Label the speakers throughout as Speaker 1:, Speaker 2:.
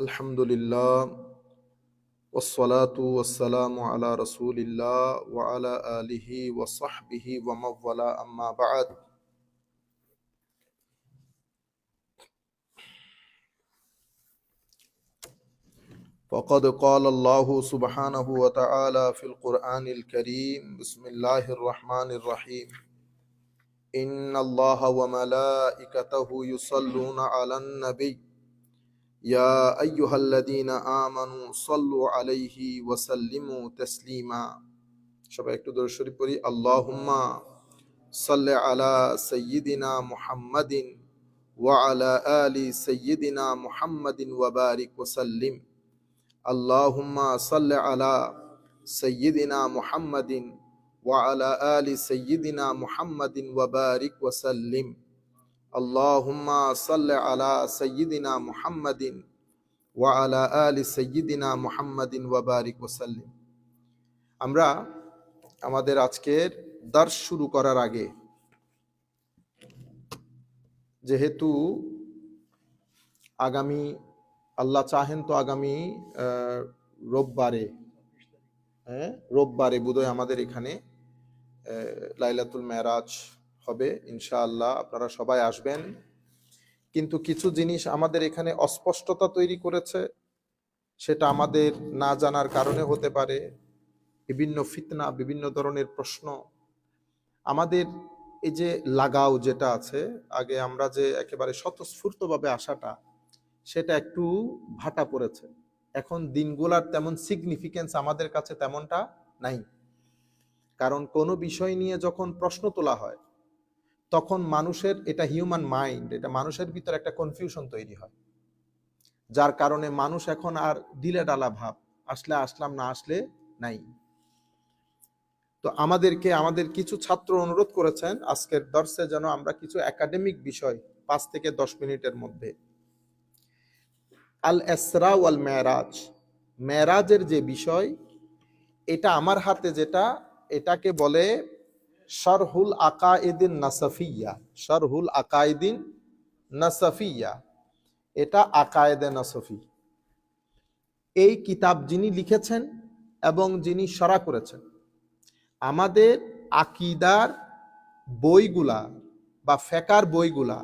Speaker 1: আলহামদুলিল্লাহ ওয়াসসালাতু ওয়াসসালামু আলা রাসূলিল্লাহ ওয়া আলা আলিহি ওয়া সাহবিহি ওয়া মাওয়ালা আম্মা বা'দ। فقد قال الله سبحانه وتعالى في القرآن الكريم بسم الله الرحمن الرحيم إن الله وملائكته يصلون على النبي يا أيها الذين آمنوا صلوا عليه وسلموا تسليما। সবাই একটু দরুদ শরীফ পড়ি। আল্লাহুম্মা সাল্লি আলা সাইয়্যিদিনা মুহাম্মাদিন ওয়া আলা আলি সাইয়্যিদিনা মুহাম্মাদিন ওয়া বারিক ওয়া সাল্লিম। আল্লাহুম্মা সাল্লি আলা সাইয়্যিদিনা মুহাম্মাদিন ওয়া আলা আলি সাইয়্যিদিনা মুহাম্মাদিন ওয়া বারিক ওয়া সাল্লিম। আল্লাহুম্মা সাল্লি আলা সাইয়্যিদিনা মুহাম্মাদিন ওয়া আলা আলি সাইয়্যিদিনা মুহাম্মাদিন ওয়া বারিক ওয়া সাল্লিম। আমরা আমাদের আজকের দার্স শুরু করার আগে, যেহেতু আগামী আল্লাহ চাহেন তো আগামী রোববারে বোধহয় আমাদের এখানে লাইলাতুল মেরাজ হবে ইনশাআল্লাহ। আপনারা সবাই আসবেন, কিন্তু কিছু জিনিস আমাদের এখানে অস্পষ্টতা তৈরি করেছে, সেটা আমাদের না জানার কারণে হতে পারে। বিভিন্ন ফিতনা, বিভিন্ন ধরনের প্রশ্ন, আমাদের এই যে লাগাও যেটা আছে, আগে আমরা যে একেবারে স্বতঃস্ফূর্তভাবে আসাটা, সেটা একটু ভাটা পড়েছে। এখন দিনগুলার তেমন সিগনিফিকেন্স আমাদের কাছে তেমনটা নাই, কারণ কোনো বিষয় নিয়ে যখন প্রশ্ন তোলা হয় তখন মানুষের, এটা হিউম্যান মাইন্ড, এটা মানুষের ভিতর একটা কনফিউশন তৈরি হয়, যার কারণে মানুষ এখন আর ডিলে ডালা ভাব, আসলে আসলাম, না আসলে নাই। তো আমাদের কিছু ছাত্র অনুরোধ করেছেন আজকের দর্শে যেন আমরা কিছু একাডেমিক বিষয় 5 থেকে 10 মিনিটের মধ্যে, আল ইসরা ওয়াল মেরাজ, মেরাজের যে বিষয়, এটা আমার হাতে যেটা, এটাকে বলে শারহুল আকাইদিন নাসাফিয়া। শারহুল আকাইদিন নাসাফিয়া, এটা আকায়েদে নাসফি। এই কিতাব যিনি লিখেছেন এবং যিনি শরা করেছেন, আমাদের আকিদার বইগুলা বা ফেকার বইগুলা,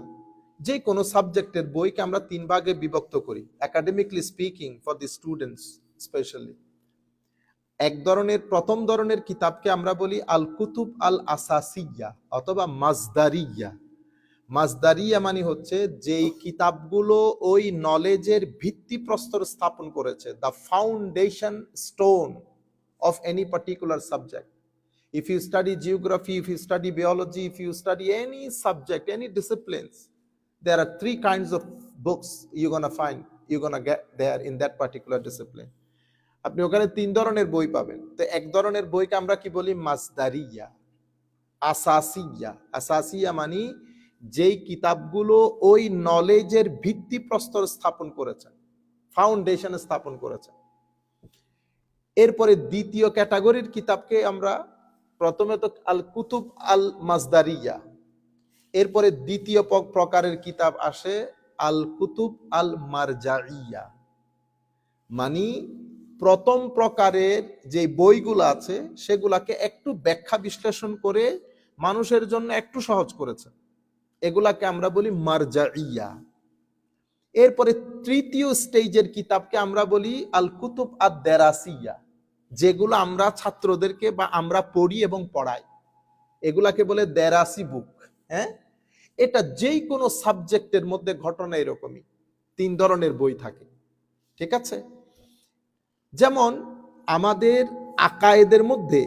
Speaker 1: যে কোনো সাবজেক্টের বইকে আমরা 3 ভাগে বিভক্ত করি, academically speaking, for the students specially. প্রথম ধরনের কিতাবকে আমরা বলি আল কুতুব আল আসাসিয়া অথবা মাজদারিয়া। মাজদারিয়া মানে হচ্ছে যেই কিতাবগুলো ওই নলেজের ভিত্তিপ্রস্তর স্থাপন করেছে, the foundation stone of any particular subject. If you study geography, if you study biology, if you study any subject, any disciplines, there are 3 kinds of books you're gonna get there in that particular discipline. আপনি ওখানে 3 ধরনের বই পাবেন। তো এক ধরনের বইকে আমরা কি বলি? মাজদারিয়া। আসাসিয়া, আসাসিয়া মানে যেই কিতাবগুলো ওই নলেজের ভিত্তিপ্রস্তর স্থাপন করেছে, ফাউন্ডেশন স্থাপন করেছে। এরপরে দ্বিতীয় ক্যাটাগরির কিতাবকে আমরা, প্রথমে তো আল কুতুব আল মাজদারিয়া, এরপরে দ্বিতীয় প্রকারের কিতাব আসে আল কুতুব আল মারজাইয়া। মানে প্রথম প্রকারের যে বইগুলো আছে সেগুলাকে একটু ব্যাখ্যা বিশ্লেষণ করে মানুষের জন্য একটু সহজ করেছে, এগুলাকে আমরা বলি মারজাইয়া। এরপরে তৃতীয় স্টেজের কিতাবকে আমরা বলি আল কুতুব আদ দেরাসিয়া, যেগুলো আমরা ছাত্রদেরকে বা আমরা পড়ি এবং পড়াই, এগুলাকে বলে দেরাসি বুক। হ্যাঁ, এটা যেই কোনো সাবজেক্টের মধ্যে ঘটনা এরকমই 3 ধরনের বই থাকে, ঠিক আছে? যেমন আমাদের আকায়েদের মধ্যে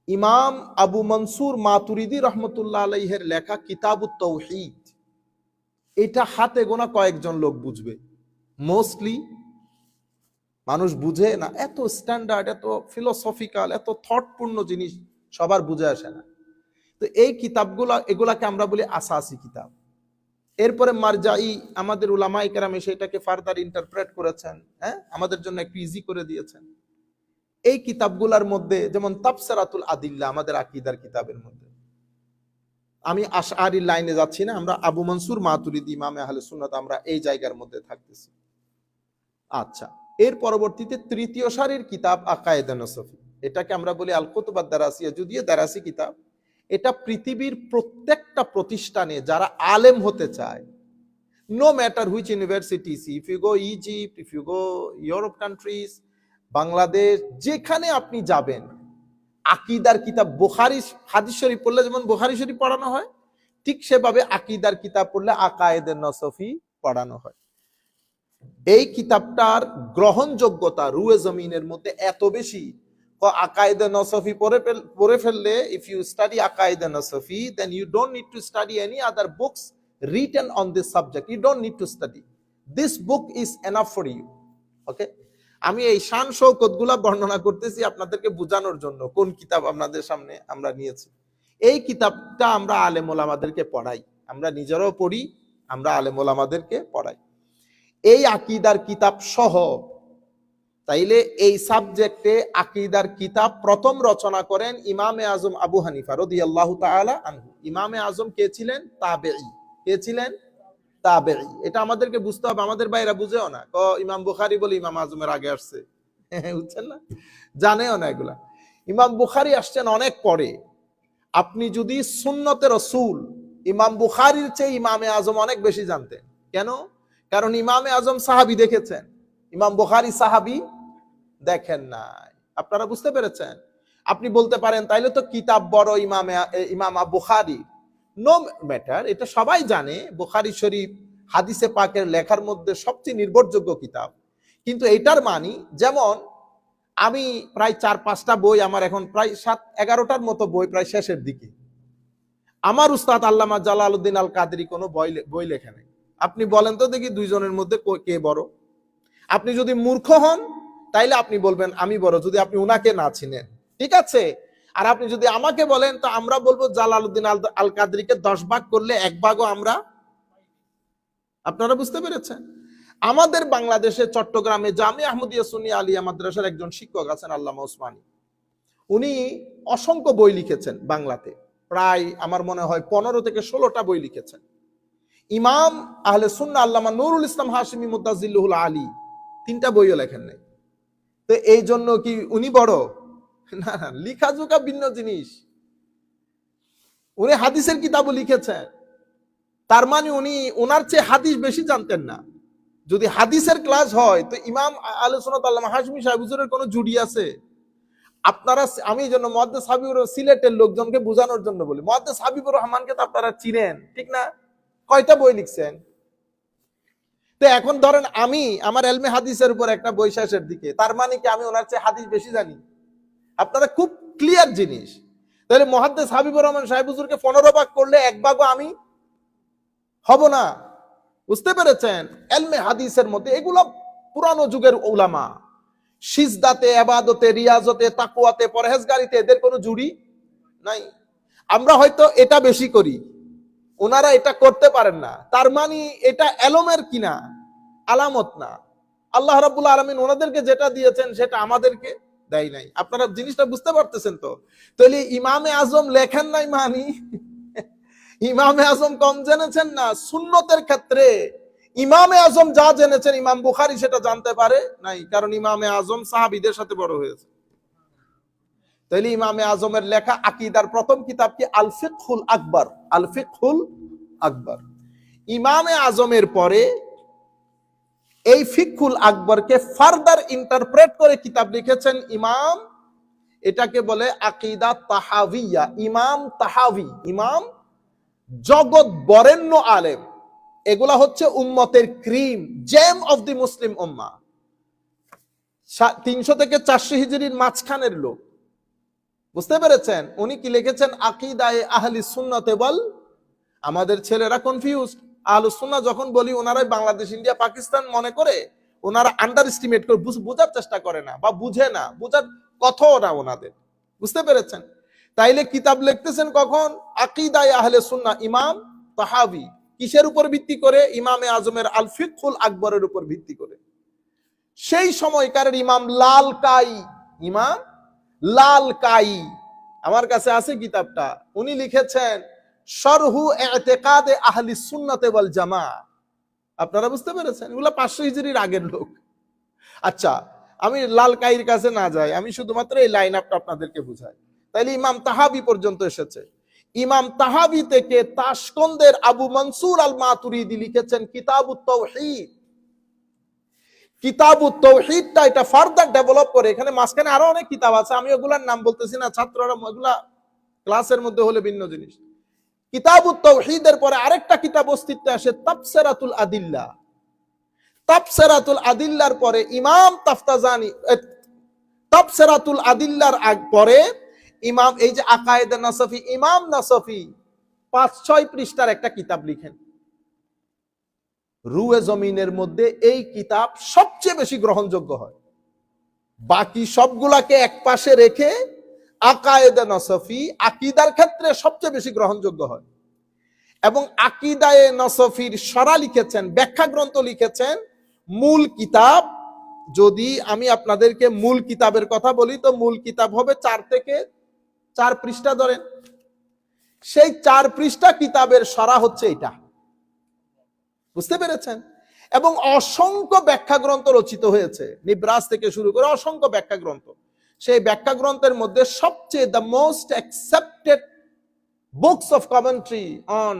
Speaker 1: ইমাম আবু মনসুর মাতুরিদি রহমতুল্লাহ আলাইহির লেখা কিতাবুত তাওহীদ, এটা হাতে গোনা কয়েকজন লোক বুঝবে, মোস্টলি মানুষ বুঝে না। এত স্ট্যান্ডার্ড, এত ফিলোসফিক্যাল, এত থটপূর্ণ জিনিস সবার বুঝে আসে না। তো এই কিতাবগুলো, এগুলাকে আমরা বলি আসাসি কিতাব। এরপরে মারজাই, আমাদের উলামায়ে কেরাম সেটাকে ফার্দার ইন্টারপ্রেট করেছেন, হ্যাঁ, আমাদের জন্য একটু ইজি করে দিয়েছেন। এই কিতাবগুলোর মধ্যে যেমন তাফসিরাতুল আদিল্লা, আমাদের আকীদার কিতাবের মধ্যে, আমি আশআরি লাইনে যাচ্ছি না, আমরা আবু মনসুর মাতুরিদি ইমামে আহলে সুন্নাত, আমরা এই জায়গার মধ্যে থাকতেছি। আচ্ছা, এর পরবর্তীতে তৃতীয় সারির কিতাব আকায়েদে নসফি, এটাকে আমরা বলি আল কুতুব আদ-দারাসিয়া, যদিও দারাসি কিতাব। এটা পৃথিবীর প্রত্যেকটা প্রতিষ্ঠানে যারা আলেম হতে চায়, no matter which universities, if you go Egypt, if you go Europe countries, Bangladesh, যেখানে আপনি যাবেন, আকিদার কিতাব, বুখারী হাদিস শরীফ পড়লে যেমন বুখারী শরীফ পড়ানো হয়, ঠিক সেভাবে আকিদার কিতাব পড়লে আকায়েদে নসফি পড়ানো হয়। এই কিতাবটার গ্রহণযোগ্যতা রুয়ে জমিনের মধ্যে এত বেশি, আকায়েদে নসফি পড়ে ফেললে, ইফ ইউ স্টাডি আকায়েদে নসফি, then you don't need to study any other books written on this subject. You don't need to study. This book is enough for you. Okay? আমি এই শান শৌকত গুলা বর্ণনা করতেছি আপনাদেরকে বোঝানোর জন্য কোন কিতাব আপনাদের সামনে আমরা নিয়েছি। এই কিতাবটা আমরা আলেম ওলামাদেরকে পড়াই, আমরা নিজেরাও পড়ি, আমরা আলেম ওলামাদেরকে পড়াই। এই আকীদার কিতাব সহ, তাইলে এই সাবজেক্টে আকীদার কিতাব প্রথম রচনা করেন ইমামে আজম আবু হানিফা রাদিয়াল্লাহু তাআলা আনহু। ইমামে আজম কে ছিলেন? তাবেঈ। কে ছিলেন? তাবেঈ। এটা আমাদেরকে বুঝতে হবে, আমাদের বাইরা বুঝেও না, ইমাম বুখারী বলে ইমাম আজমের আগে আসছে, বুঝছেন না, জানেও না এগুলা। ইমাম বুখারী আসছেন অনেক পরে। আপনি যদি সুন্নতে রাসূল, ইমাম বুখারীর চেয়ে ইমামে আজম অনেক বেশি জানতেন। কেন? কারণ ইমামে আজম সাহাবী দেখেছেন, ইমাম বুখারী সাহাবী দেখেন নাই। আপনারা বুঝতে পেরেছেন? আপনি বলতে পারেন তাইলে তো কিতাব বড় ইমাম বুখারী। নো ম্যাটার, এটা সবাই জানে বুখারী শরীফ হাদিসে পাকের লেখার মধ্যে সবচেয়ে নির্ভরযোগ্য কিতাব। কিন্তু এটার মানি, যেমন আমি প্রায় 4-5টা বই, আমার এখন প্রায় 7-11টার মতো বই, প্রায় শেষের দিকে। আমার উস্তাদ আল্লামা জালালউদ্দিন আল কাদরি কোনো বই লেখে নাই। আপনি বলেন তো দেখি দুইজনের মধ্যে কে বড়? আপনি যদি মূর্খ হন তাইলে আপনি বলবেন আমি বড়, যদি আপনি উনাকে না চিনেন, ঠিক আছে? আর আপনি যদি আমাকে বলেন তো আমরা বলবো জালালউদ্দিন আল কাদরিকে 10 ভাগ করলে 1 ভাগও আমরা। আপনারা বুঝতে পেরেছেন? আমাদের বাংলাদেশে চট্টগ্রামে জামিয়া আহমদিয়া সুন্নিয়া আলিয়া মাদ্রাসার একজন শিক্ষক আছেন আল্লামা ওসমানী। উনি অসংখ্য বই লিখেছেন বাংলাতে, প্রায় আমার মনে হয় 15 থেকে 16টা বই লিখেছেন। ইমাম আহলে সুন্নাহ আল্লামা নুরুল ইসলাম হাশিমি মুতাজিল্লুহুল আলী 3টা বইও লেখেন নাই। তো এই জন্য কি উনি বড়? না, লিখাজোকা ভিন্ন জিনিস। উনি হাদিসের কিতাবও লিখেছেন, তার মানে উনি ওনার চেয়ে হাদিস বেশি জানতেন না। যদি হাদিসের ক্লাস হয় তো ইমাম আহলে সুন্নাত আল্লামা হাশিমি সাহেব হুজুরের কোনো জুড়ি আছে? আপনারা, আমি এই জন্য মুহাদ্দিস হাবিবুর সিলেটের লোকজনকে বোঝানোর জন্য বলি, মুহাদ্দিস হাবিবুর রহমানকে তো আপনারা চিনেন, ঠিক না? কয়টা বই লিখছেন? তো এখন ধরেন আমি আমার এলমে হাদিসের উপর একটা বই শেষের দিকে, তার মানে কি আমি ওনার চেয়ে হাদিস বেশি জানি? আপনারা খুব ক্লিয়ার জিনিস। তাহলে মুহাদ্দিস হাবিবুর রহমান সাহেব হুজুরকে 15 ভাগ করলে 1 ভাগও আমি হব না। বুঝতে পেরেছেন? এলমে হাদিসের মধ্যে এগুলো পুরানো যুগের উলামা, সিজদাতে, ইবাদতে, রিয়াজতে, তাকওয়াতে, পরহেজগারিতে এদের কোনো জুড়ি নাই। আমরা হয়তো এটা বেশি করি, ওনারা এটা করতে পারেন না, তার মানে এটা এলমের কিনা আলামত না। আল্লাহ রাব্বুল আলামিন ওনাদেরকে যেটা দিয়েছেন সেটা আমাদেরকে দেয় নাই। আপনারা জিনিসটা বুঝতে পারতেছেন তো? তাহলে ইমামে আজম লেখেন নাই মানি ইমামে আজম কম জেনেছেন না? সুন্নতের ক্ষেত্রে ইমামে আজম যা জেনেছেন ইমাম বুখারী সেটা জানতে পারে নাই, কারণ ইমামে আজম সাহাবীদের সাথে বড় হয়েছে। তাহলে ইমামে আজমের লেখা আকীদার প্রথম কিতাব কি? আল ফিকহুল আকবার। আল ফিকহুল আকবার। ইমামে আজমের পরে এই ফিকহুল আকবরকে ফার্দার ইন্টারপ্রেট করে কিতাব লিখেছেন ইমাম, এটাকে বলে আকীদা তাহাউইয়া। ইমাম তাহাউই, ইমাম জগৎ বরেণ্য আলেম। এগুলা হচ্ছে উম্মতের ক্রিম, জেম অফ দি মুসলিম উম্মাহ। 300 থেকে 400 হিজরির মাঝখানের লোক। বুঝতে পেরেছেন? উনি কি লিখেছেন? আকীদায়ে আহলি সুন্নাতে ওয়াল। আমাদের ছেলেরা কনফিউজড। আহলুস সুন্নাহ যখন বলি ওনারাই বাংলাদেশ, ইন্ডিয়া, পাকিস্তান মনে করে, ওনারা আন্ডার এস্টিমেট করে, বোঝার চেষ্টা করে না বা বুঝে না, বোঝার কথাও না ওনাদের। বুঝতে পেরেছেন? তাইলে কিতাব লিখতেছেন কখন? আকীদায়ে আহলে সুন্নাহ, ইমাম তাহাউই। কিসের উপর ভিত্তি করে? ইমামে আজমের আল ফিকহুল আকবরের উপর ভিত্তি করে। সেই সময়কার ইমাম লালকাই, ইমাম লালকাই, আমার কাছে আছে কিতাবটা, উনি লিখেছেন শরহু ইতিকাদে আহলি সুন্নাতে ওয়াল জামাআহ। আপনারা বুঝতে পেরেছেন? এগুলো 500 হিজরির আগের লোক। আচ্ছা, আমি লাল কাহির কাছে না যাই, আমি শুধুমাত্র এই লাইন আপটা আপনাদেরকে বুঝাই। তাইলে ইমাম তাহাবি পর্যন্ত এসেছে। ইমাম তাহাবি থেকে তাশকন্দের আবু মনসুর আল মাতুরিদি লিখেছেন কিতাবুত তাওহীদ। কিতাবুত তাওহীদটা এটা ফার্দার ডেভেলপ করে, এখানে মাঝখানে আরো অনেক কিতাব আছে, আমি ওগুলার নাম বলতেছি না, ছাত্ররা ওগুলা ক্লাসের মধ্যে হলে ভিন্ন জিনিস। কিতাবুত তাওহীদের পরে আরেকটা কিতাব অস্তিত্বে আসে তাফসিরাতুল আদিল্লা। তাফসিরাতুল আদিল্লার পরে ইমাম তাফতাজানি, তাফসিরাতুল আদিল্লার পরে ইমাম এই যে আকায়েদে নাসফি, ইমাম নাসফি 5-6 পৃষ্ঠার একটা কিতাব লিখেন। রুয়ে জমিনের মধ্যে এই কিতাব সবচেয়ে বেশি গ্রহণযোগ্য হয়। বাকি সবগুলাকে এক পাশে রেখে আকায়েদে নাসফি আকীদার ক্ষেত্রে সবচেয়ে বেশি গ্রহণযোগ্য হয়। এবং আকীদায়ে নাসফির শরা লিখেছেন, ব্যাখ্যা গ্রন্থ লিখেছেন। মূল কিতাব, যদি আমি আপনাদেরকে মূল কিতাবের কথা বলি তো মূল কিতাব হবে 4 থেকে 4 পৃষ্ঠা ধরেন। সেই 4 পৃষ্ঠা কিতাবের শরা হচ্ছে এটা, বুঝতে পেরেছেন? এবং অসংখ্য ব্যাখ্যা গ্রন্থ রচিত হয়েছে, নিব্রাস থেকে শুরু করে অসংখ্য ব্যাখ্যা গ্রন্থ। সেই ব্যাখ্যা গ্রন্থের মধ্যে সবচেয়ে the most accepted books of commentary on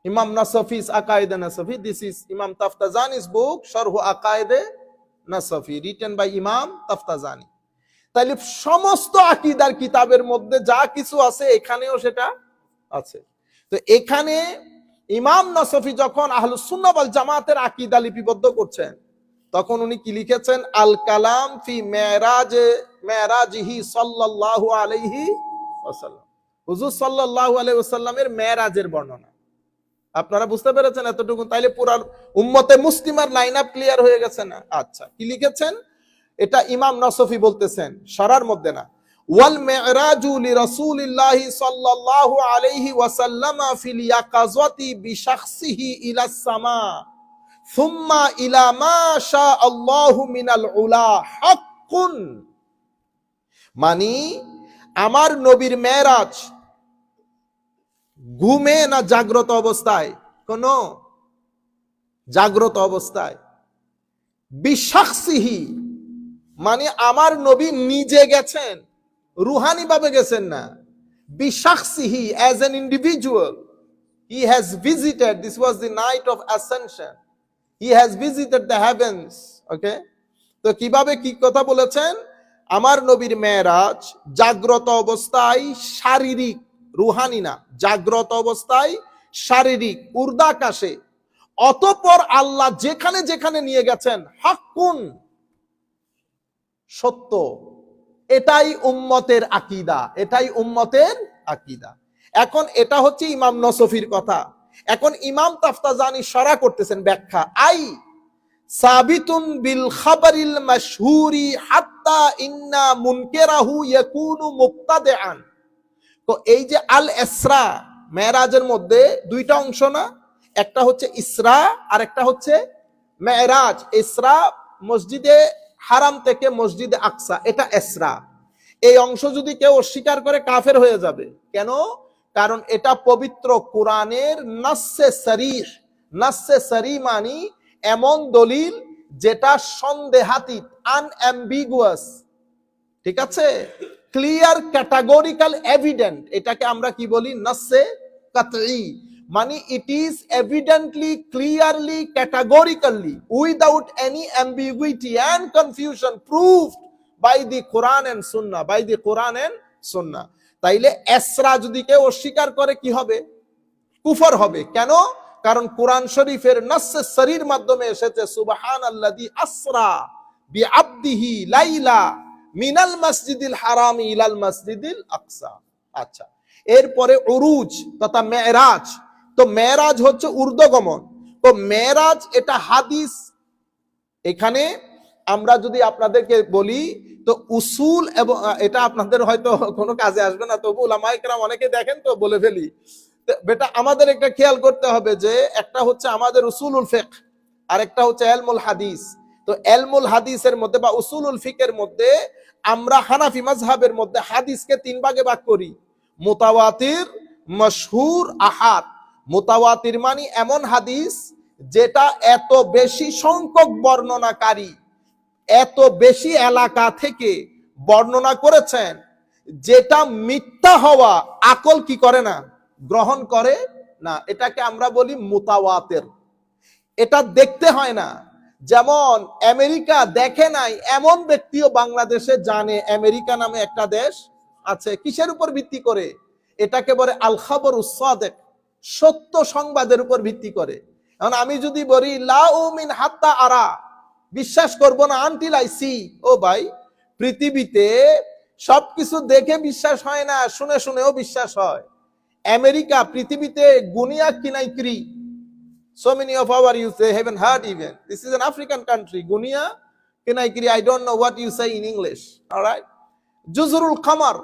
Speaker 1: ইমাম নাসফিস আকায়েদে নাসফি, দিস ইজ ইমাম তাফতাজানিস বুক শরহ আকায়েদে নাসফি, রিটেন বাই ইমাম তাফতাজানি। তাইলে সমস্ত আকীদার কিতাবের মধ্যে যা কিছু আছে এখানেও সেটা আছে। তো এখানে ইমাম নাসফি যখন আহলুস সুন্নাহ ওয়াল জামাতের আকীদা লিপিবদ্ধ করছেন, তখন উনি কি লিখেছেন? আল কালাম ফি মেরাজিহি সাল্লাল্লাহু আলাইহি ওয়াসাল্লাম, হুজুর সাল্লাল্লাহু আলাইহি ওয়াসাল্লামের মেরাজের বর্ণনা। আপনারা বুঝতে পেরেছেন এতটুকু? তাইলে পুরো উম্মতে মুসলিমার লাইন আপ ক্লিয়ার হয়ে গেছে না? আচ্ছা, কি লিখেছেন? এটা ইমাম নাসফি বলতেছেন, শরার মধ্যে না। ওয়াল মিরাজু লিরাসূলিল্লাহি সাল্লাল্লাহু আলাইহি ওয়াসাল্লাম ফিল ইয়াকাযাতি বিশাখসিহি ইলাস সামা সুম্মা ইলা মা শা আল্লাহু মিনাল উলা হাক্কুন। মানে আমার নবীর মেরাজ ঘুমে না জাগ্রত অবস্থায়, কোন জাগ্রত অবস্থায়, বিশাখসিহি মানে আমার নবী নিজে গেছেন, রুহানি ভাবে গেছেন না। বিশাখসিহি as an individual he has visited, this was the night of ascension, he has visited the heavens. Okay, তো কিভাবে কি কথা বলেছেন? আমার নবীর মেরাজ জাগ্রত অবস্থায় শারীরিক, রুহানি না, জাগ্রত অবস্থায় শারীরিক উর্দাকাশে, অতঃপর আল্লাহ যেখানে যেখানে নিয়ে গেছেন হাক্কুন, সত্য। এটাই উম্মতের আকীদা, এটাই উম্মতের আকীদা। এখন এটা হচ্ছে ইমাম নাসফির কথা। এখন ইমাম তাফতাজানি শরা করতেছেন ব্যাখ্যা, আই সাবিতুন বিল খাবারিল মাশহুরি হাত্তা ইন্না মুনকিরাহু ইয়াকুনু মুবতাদিআন। তো এই যে আল ইসরা, মেরাজের মধ্যে দুইটা অংশ না, একটা হচ্ছে ইসরা আর একটা হচ্ছে মেরাজ। ইসরা মসজিদে হারাম থেকে মসজিদে আকসা, এটা ইসরা। এই অংশ যদি কেউ অস্বীকার করে কাফের হয়ে যাবে। কেন? কারণ এটা পবিত্র কোরআনের নাসসে সরিহ। নাসসে সরিহ মানে এমন দলিল যেটা সন্দেহাতীত, আনঅ্যাম্বিগুয়াস, ঠিক আছে, ক্লিয়ার ক্যাটাগরিক্যাল এভিডেন্ট। এটাকে আমরা কি বলি? নাসসে কাতঈ। মানে it is evidently, clearly, categorically, without any ambiguity and confusion, proved by the Quran and Sunnah, by the Quran and Sunnah. তাইলে ইসরা যদি কেউ অস্বীকার করে কি হবে? কুফর হবে। কেন? কারণ কোরআন শরীফের নাসসে সরির মাধ্যমে এসেছে সুবহানাল্লাযী আসরা বিআবদিহি লাইলা মিনাল মসজিদিল হারামি ইলাল মসজিদিল আকসা। আচ্ছা, এরপরে উরুজ তথা মেরাজ। তো মেরাজ হচ্ছে ঊর্ধ্বগমন। তো মেরাজ এটা হাদিস। এখানে আমরা যদি আপনাদেরকে বলি তো উসুল, এবং এটা আপনাদের হয়তো কোনো কাজে আসবে না, তবু উলামায়ে কেরাম অনেকে দেখেন তো বলে ফেলি। বেটা আমাদের একটা খেয়াল করতে হবে যে একটা হচ্ছে আমাদের উসুলুল ফিকহ আর একটা হচ্ছে ইলমুল হাদিস। তো ইলমুল হাদিসের মধ্যে বা উসুলুল ফিকহের মধ্যে আমরা হানাফি মাযহাবের মধ্যে হাদিসকে 3 ভাগে ভাগ করি: মুতাওয়াতির, মাশহুর, আহাদ। মুতাওয়াতির মানে এমন হাদিস যেটা এত বেশি সংখ্যক বর্ণনাকারী এত বেশি এলাকা থেকে বর্ণনা করেছেন যেটা মিথ্যা হওয়া আকল কি করে না, গ্রহণ করে না। এটাকে আমরা বলি মুতাওয়াতির। এটা দেখতে হয় না। যেমন আমেরিকা দেখে নাই এমন ব্যক্তিও বাংলাদেশে জানে আমেরিকা নামে একটা দেশ আছে। কিসের উপর ভিত্তি করে? এটাকে বলে আল খাবরুস সাদিক, সত্য সংবাদের উপর ভিত্তি করে। এখন আমি যদি বলি লা উমিন হাত্তা আরা, বিশ্বাস করব না আনটিল আই সি। ও ভাই, পৃথিবীতে সবকিছু দেখে বিশ্বাস হয় না, শুনে শুনেও বিশ্বাস হয়। আমেরিকা পৃথিবীতে গুনিয়া কিনাইক্রি, so many of our youth they haven't heard even. This is an African country. Gunia Kinaikiri, I don't know what you say in English. All right. Juzurul Qamar.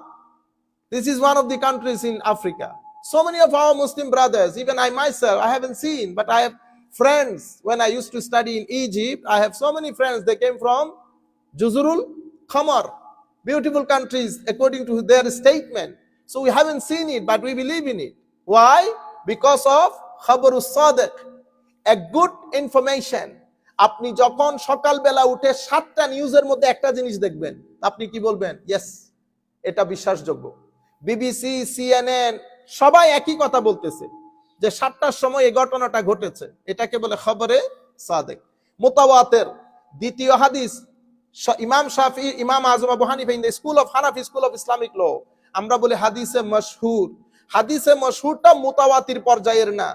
Speaker 1: This is one of the countries in Africa. So many of our Muslim brothers, even I myself, I haven't seen, but I have friends. When I used to study in Egypt, I have so many friends. They came from Juzurul Qamar. Beautiful countries according to their statement. So we haven't seen it, but we believe in it. Why? Because of Khabarus Sadiq. A good information. আপনি যখন সকালবেলা উঠে 7টা নিউজের মধ্যে একটা জিনিস দেখবেন, আপনি কি বলবেন? ইয়েস, এটা বিশ্বাসযোগ্য। বিবিসি, সিএনএন সবাই একই কথা বলতেছে যে 7টার সময় এই ঘটনাটা ঘটেছে। এটাকে বলে খবরে সাদিক। মুতাওয়াতির। দ্বিতীয় হাদিস, ইমাম শাফি, ইমাম আজম Abu Hanifa in the school of Hanafi, school of Islamic law, আমরা বলি হাদিসে মশহুর। হাদিসে মশহুরটা মুতাওয়াতির পর্যায়ের না,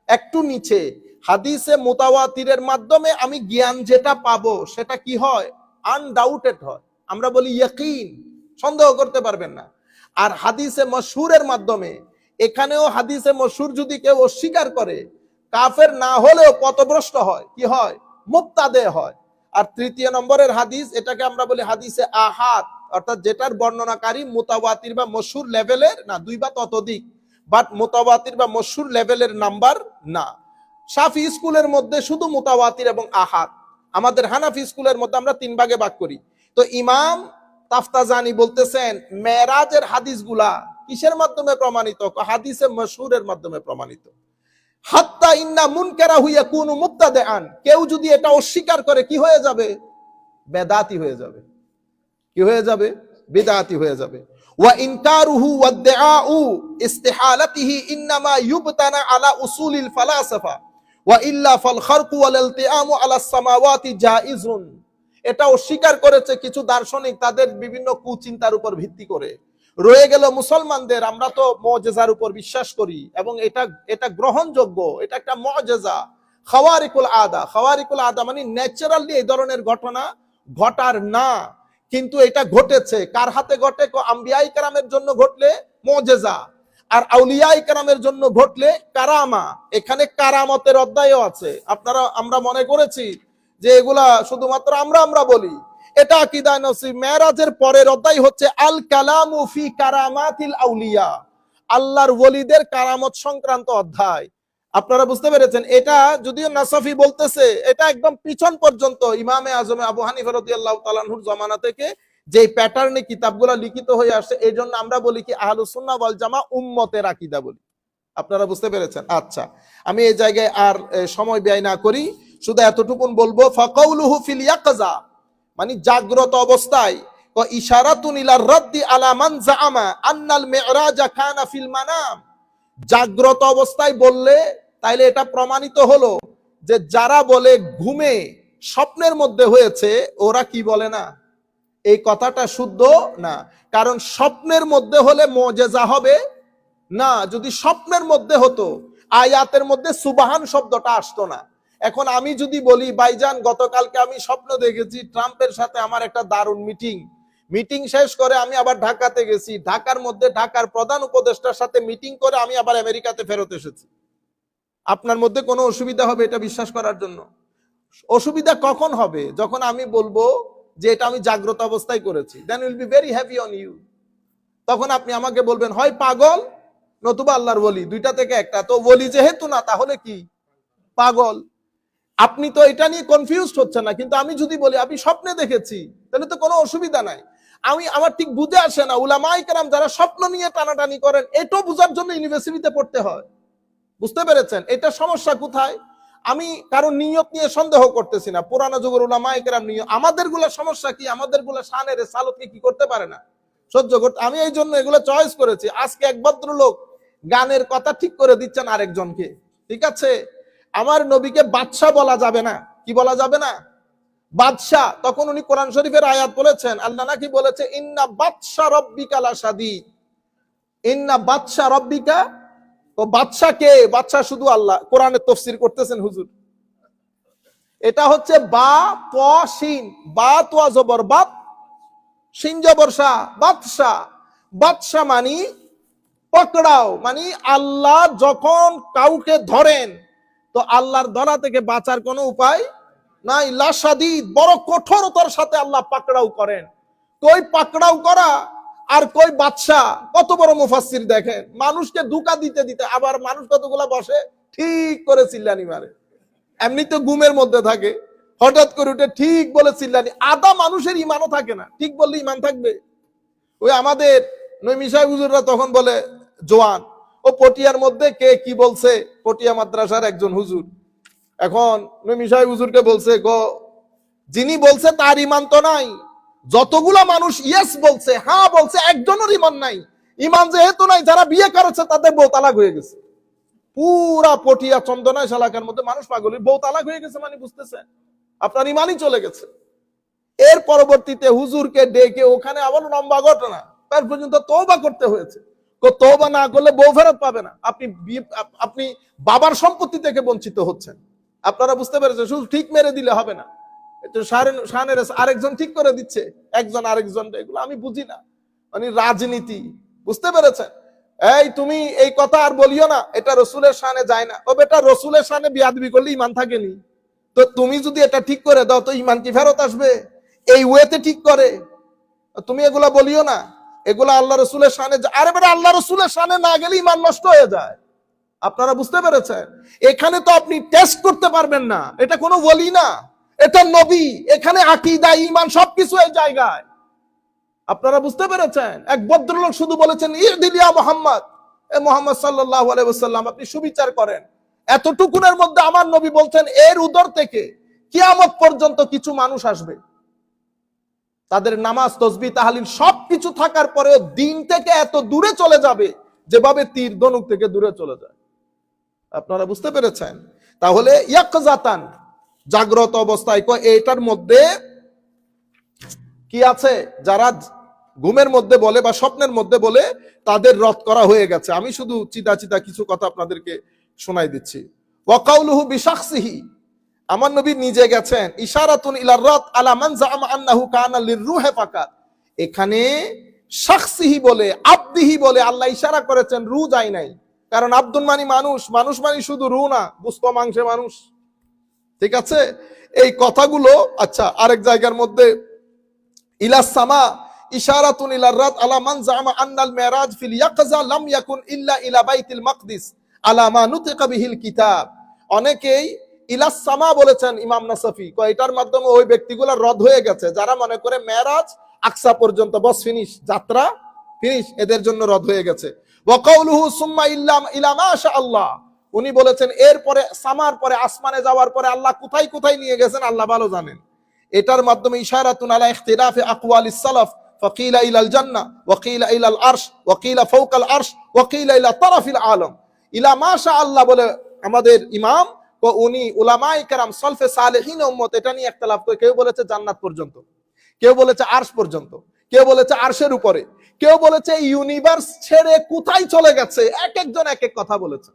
Speaker 1: একটু নিচে। হাদিসে মুতাওয়াতিরের মাধ্যমে আমি জ্ঞান যেটা পাবো সেটা কি হয়? আনডাউটেড হয়। আমরা বলি ইয়াকিন, সন্দেহ করতে পারবেন না। আর হাদিসে মশহুরের মাধ্যমে, এখানেও হাদিসে মশহুর যদি কেউ অস্বীকার করে, কাফের না হলেও পথভ্রষ্ট হয়, কি হয়? মুবতাদে হয়। আর তৃতীয় নম্বরের হাদিস, এটাকে আমরা বলি হাদিসে আহাদ, অর্থাৎ যেটার বর্ণনাকারী মুতাওয়াতির বা মশহুর লেভেলের না, 2 বা ততোধিক, বাট মুতাওয়াতির বা মশহুর লেভেলের নাম্বার না। শাফি স্কুলের মধ্যে শুধু মুতাওয়াতির এবং আহাদ। আমাদের হানাফি স্কুলের মধ্যে আমরা 3 ভাগে ভাগ করি। তো ইমাম তাফতাজানি বলতেছেন মেরাজের হাদিসগুলা কিসের মাধ্যমে প্রমাণিত? হাদিসে মশহুরের মাধ্যমে প্রমাণিত। হাত্তা ইন্না মুনকারাহু ইয়াকুনু মুবতাদিআন, কেউ যদি এটা অস্বীকার করে কি হয়ে যাবে? বেদাতি হয়ে যাবে। কি হয়ে যাবে? বিদআতি হয়ে যাবে। ওয়া ইনকারুহু ওয়াদআউ ইস্তিহালাতিহি ইনমা ইউবতানা আলা উসুলিল ফালাসাফা ওয়া ইল্লা ফাল খারকু ওয়াল ইলতিআমু আলা সামাওয়াতি জাইজুন। এটা অস্বীকার করেছে কিছু দার্শনিক তাদের বিভিন্ন কুচিন্তার উপর ভিত্তি করে। রয়ে গেল মুসলমানদের, আমরা তো মুজিজার উপর বিশ্বাস করি এবং এটা গ্রহণযোগ্য, এটা একটা মুজিজা। খাওয়ারিকুল আদা, খাওয়ারিকুল আদা মানে ন্যাচারালি এই ধরনের ঘটনা ঘটার না, কিন্তু এটা ঘটেছে। কার হাতে ঘটে? আম্বিয়াই কেরামের জন্য ঘটলে মুজিজা, আর আউলিয়াই কেরামের জন্য ঘটলে কারামা। এখানে কারামতের অধ্যায়ও আছে। আমরা মনে করেছি যে এগুলা শুধুমাত্র আমরা বলি, এটা আকীদা নসিব। মেরাজের পরের অধ্যায় হচ্ছে আল কালামু ফি কারামাতিল আউলিয়া, আল্লাহর ওলিদের কারামত সংক্রান্ত অধ্যায়। আপনারা বুঝতে পেরেছেন? এটা যদিও নাসাফি বলতেছে, এটা একদম পিছন পর্যন্ত ইমামে আজম আবু হানিফা রাদিয়াল্লাহু তাআলা আনহুর জামানা থেকে যে প্যাটার্নে কিতাবগুলো লিখিত হয়ে আসছে, এই জন্য আমরা বলি কি আহলুস সুন্নাহ ওয়াল জামা উম্মতের আকীদা বলি। আপনারা বুঝতে পেরেছেন? আচ্ছা, আমি এই জায়গায় আর সময় ব্যয় না করি, শুধু এতটুকুন বলবো, ফাকাউলুহু ফিল ইয়াকজা মানে জাগ্রত অবস্থায়, ইশারাতুন ইলা রাদ্দি আলা মান জাআমা আন্নাল মিরাজা কানা ফিল মানাম। জাগ্রত অবস্থায় বললে তাইলে এটা প্রমাণিত হলো যে যারা বলে ঘুমে স্বপ্নের মধ্যে হয়েছে, ওরা কি বলে না, এই কথাটা শুদ্ধ না। কারণ স্বপ্নের মধ্যে হলে মুজিজা হবে না। যদি স্বপ্নের মধ্যে হতো, আয়াতের মধ্যে সুবহান শব্দটা আসতো না। এখন আমি যদি বলি ভাইজান গতকালকে আমি স্বপ্ন দেখেছি ট্রাম্পের সাথে আমার একটা দারুণ মিটিং শেষ করে আমি আবার ঢাকাতে গেছি, ঢাকার মধ্যে ঢাকার প্রধান উপদেষ্টার সাথে মিটিং করে আমি আবার আমেরিকাতে ফেরত এসেছি। আপনার মধ্যে কোনো অসুবিধা হবে এটা বিশ্বাস করার জন্য? অসুবিধা কখন হবে? যখন আমি বলবো যে এটা আমি জাগ্রত অবস্থায় করেছি, then will be very happy on you. তখন আপনি আমাকে বলবেন হয় পাগল নতুবা আল্লাহর ওলি, দুইটা থেকে একটা। তো ওলি যেহেতু না, তাহলে কি? পাগল। আপনি তো এটা নিয়ে কনফিউজড হচ্ছেন না, কিন্তু আমি যদি বলি আমি স্বপ্নে দেখেছি, তাহলে তো কোনো অসুবিধা নাই। আমার ঠিক বুঝে আসে না, উলামায়ে কেরাম যারা স্বপ্ন নিয়ে টানাটানি করেন, এটাও বোঝার জন্য ইউনিভার্সিটিতে পড়তে হয়। বুঝতে পেরেছেন এটা সমস্যা কোথায়? আমি কারো নিয়ত নিয়ে সন্দেহ করতেছি না, পুরানো যুগের উলামায়ে কেরাম নিয়ত, আমাদের গুলা সমস্যা কি, আমাদের গুলা শানের সালতকে কি করতে পারে না, সহ্য করতে। আমি এই জন্য এগুলো চয়েস করেছি। আজকে এক ভদ্রলোক গানের কথা ঠিক করে দিচ্ছেন আরেকজনকে, ঠিক আছে? আমার নবীকে বাদশা বলা যাবে না, কি বলা যাবে না? বাদশা। তখন উনি কোরআন শরীফের আয়াত বলেছেন, আল্লাহ নাকি বলেছে ইন্না বাদশা রব্বিকা লাশাদীদ, ইন্না বাদশা রব্বিকা। তো বাদশা কে? বাদশা শুধু আল্লাহ। কোরআনের তাফসীর করতেছেন হুজুর। এটা হচ্ছে বা ত শিন, বা তোয়া জবর বাত, শিন জবর শা, বাদশা। বাদশা মানি পকড়াও, মানে আল্লাহ যখন কাউকে ধরেন তো আল্লাহর ধরা থেকে বাঁচার কোনো উপায় নাই। লাশাদীদ, বড় কঠোরতার সাথে আল্লাহ পাকড়াও করেন। কই পাকড়াও করা আর কই বাদশা, কত বড় মুফাসসির দেখেন। মানুষকে ধোঁকা দিতে দিতে আবার মানুষ কতগুলা বসে ঠিক করে চিল্লানি মারে, এমনিতে ঘুমের মধ্যে থাকে, হঠাৎ করে উঠে ঠিক বলে চিল্লানি। আদা মানুষের ইমানও থাকে না, ঠিক বললে ইমান থাকবে? ওই আমাদের নৈমি সাহেব হুজুররা তখন বলে জোয়ান, ও পটিয়ার মধ্যে কে কি বলছে, পটিয়া মাদ্রাসার একজন হুজুর এখন নৈমি সাহেব হুজুরকে বলছে, গো যিনি বলছে তার ইমান তো নাই, যতগুলা মানুষ ইয়েস বলছে, হ্যাঁ বলছে, একজনের ইমান নাই। ইমান যেহেতু নাই, যারা বিয়ে করেছে তাদের বউ তালাক হয়ে গেছে। পুরা পটিয়া চন্দনায় শালাকার মধ্যে মানুষ পাগলের বউ তালাক হয়ে গেছে, মানে বুঝতেছেন আপনার ইমানই চলে গেছে। এর পরবর্তীতে হুজুরকে ডেকে ওখানে আবার লম্বা ঘটনা, তার পর্যন্ত তওবা করতে হয়েছে। তওবা না করলে বউ ফেরত পাবে না, আপনি বাবার সম্পত্তি থেকে বঞ্চিত হচ্ছেন। আপনারা বুঝতে পেরেছেন? শুধু ঠিক মেরে দিলে হবে না, আরেকজন ঠিক করে দিচ্ছে, একজন আরেকজন, এগুলো আমি বুঝি না, মানে রাজনীতি। বুঝতে পেরেছেন? এই তুমি এই কথা আর বলিও না, এটা রসুলের শানে যায় না। ও বেটা, রসুলের শানে বিয়াদবি করলে ইমান থাকেনি? তো তুমি যদি এটা ঠিক করে দাও তো ইমান কি ফেরত আসবে? এই ওয়েতে ঠিক করে তুমি এগুলা বলিও না, এগুলা আল্লাহ রসুলের শানে। আরে বেটা, আল্লাহ রসুলের শানে না গেলে ইমান নষ্ট হয়ে যায়। আপনারা বুঝতে পেরেছেন? এখানে তো আপনি টেস্ট করতে পারবেন না, এটা কোনো ওলি না, এটা নবী। এখানে আকীদা, ঈমান সবকিছু এই জায়গায়। আপনারা বুঝতে পেরেছেন? এক ভদ্রলোক শুধু বলেছেন ইরদিলিয়া মুহাম্মদ, এ মুহাম্মদ সাল্লাল্লাহু আলাইহি ওয়াসাল্লাম, আপনি সুবিচার করেন। এতটুকুনের মধ্যে আমার নবী বলছেন এর উদর থেকে কিয়ামত পর্যন্ত কিছু মানুষ আসবে, তাদের নামাজ তাসবিহ তাহলিল সবকিছু থাকার পরেও দিন থেকে এত দূরে চলে যাবে যেভাবে তীর ধনুক থেকে দূরে চলে যায়। আপনারা বুঝতে পেরেছেন? তাহলে ইয়াকজাতান, জাগ্রত অবস্থায়, এটার মধ্যে কি আছে? যারা ঘুমের মধ্যে বলে বা স্বপ্নের মধ্যে বলে তাদের রদ করা হয়ে গেছে। আমি শুধু চিতা চিতা কিছু কথা আপনাদেরকে শোনাই দিচ্ছি। ওয়াকাউলুহু বিশাখসিহি, আমার নবী নিজে গেছেন। ইশারাতুন ইলার রাদ আলা মান জাআমা আন্নাহু কানা লিররূহি ফাকাত। এখানে শাখসিহি বলে, আবদিহি বলে আল্লাহ ইশারা করেছেন, রু যায় নাই। কারণ আব্দুল মানি মানুষ, মানুষ মানি শুধু রু না, গোশত মাংসে মানুষ। ঠিক আছে? এই কথাগুলো আচ্ছা আরেক জায়গার মধ্যে ইলাস সামা ইশারাতুন ইলার রাদ আলা মান জাআমা আন্নাল মিরাজ ফিল ইয়াকযা লাম ইয়াকুন ইল্লা ইলা বাইতিল মাকদিস আলা মা নুতিকা বিহিল কিতাব। অনেকেই ইলাস সামা বলেছেন ইমাম নাসাফি, এটার মাধ্যমে ওই ব্যক্তিগুলো রদ হয়ে গেছে যারা মনে করে মেরাজ আকসা পর্যন্ত, বস ফিনিশ, যাত্রা ফিনিশ, এদের জন্য রদ হয়ে গেছে। ওয়া কাউলুহু সুম্মা ইলা মা শা আল্লাহ, উনি বলেছেন এরপরে সামার পরে আসমানে যাওয়ার পরে আল্লাহ কোথায় কোথায় নিয়ে গেছেন আল্লাহ ভালো জানেন। এটার মাধ্যমে ইশারাতুন আলা ইখতিলাফি আকওয়ালিস সালাফ ফাকিলা ইলাল জান্নাহ ওয়া কিলা ইলাল আরশ ওয়া কিলা ফাওকাল আরশ ওয়া কিলা ইলা তারাফিল আলম। ইলা মা শা আল্লাহ বলে আমাদের ইমাম ও উনি উলামায়ে কেরাম সলফে সালেহিন উম্মত এটা নিয়ে ইখতিলাফ করে, কেউ বলেছে জান্নাত পর্যন্ত, কেউ বলেছে আরশ পর্যন্ত, কেউ বলেছে আরশের উপরে, কেউ বলেছে ইউনিভার্স ছেড়ে কোথায় চলে গেছে, এক একজন এক এক কথা বলেছে।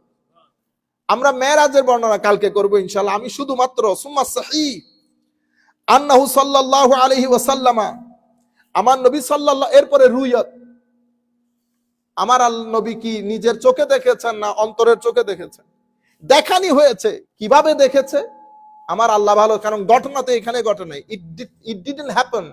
Speaker 1: আমরা মেরাজের বর্ণনা কালকে করব ইনশাআল্লাহ। আমি শুধুমাত্র সুম্মা সহিহ আন্নাহু সাল্লাল্লাহু আলাইহি ওয়াসাল্লামা, আমার নবী সাল্লাল্লাহু, এরপরে রুয়াত, আমার নবী কি নিজের চোখে দেখেছেন না অন্তরের চোখে দেখেছেন? দেখানি হয়েছে। কিভাবে দেখেছে? আমার আল্লাহ ভালো, কারণ ঘটনা তো এখানে ঘটে নাই। It didn't happen.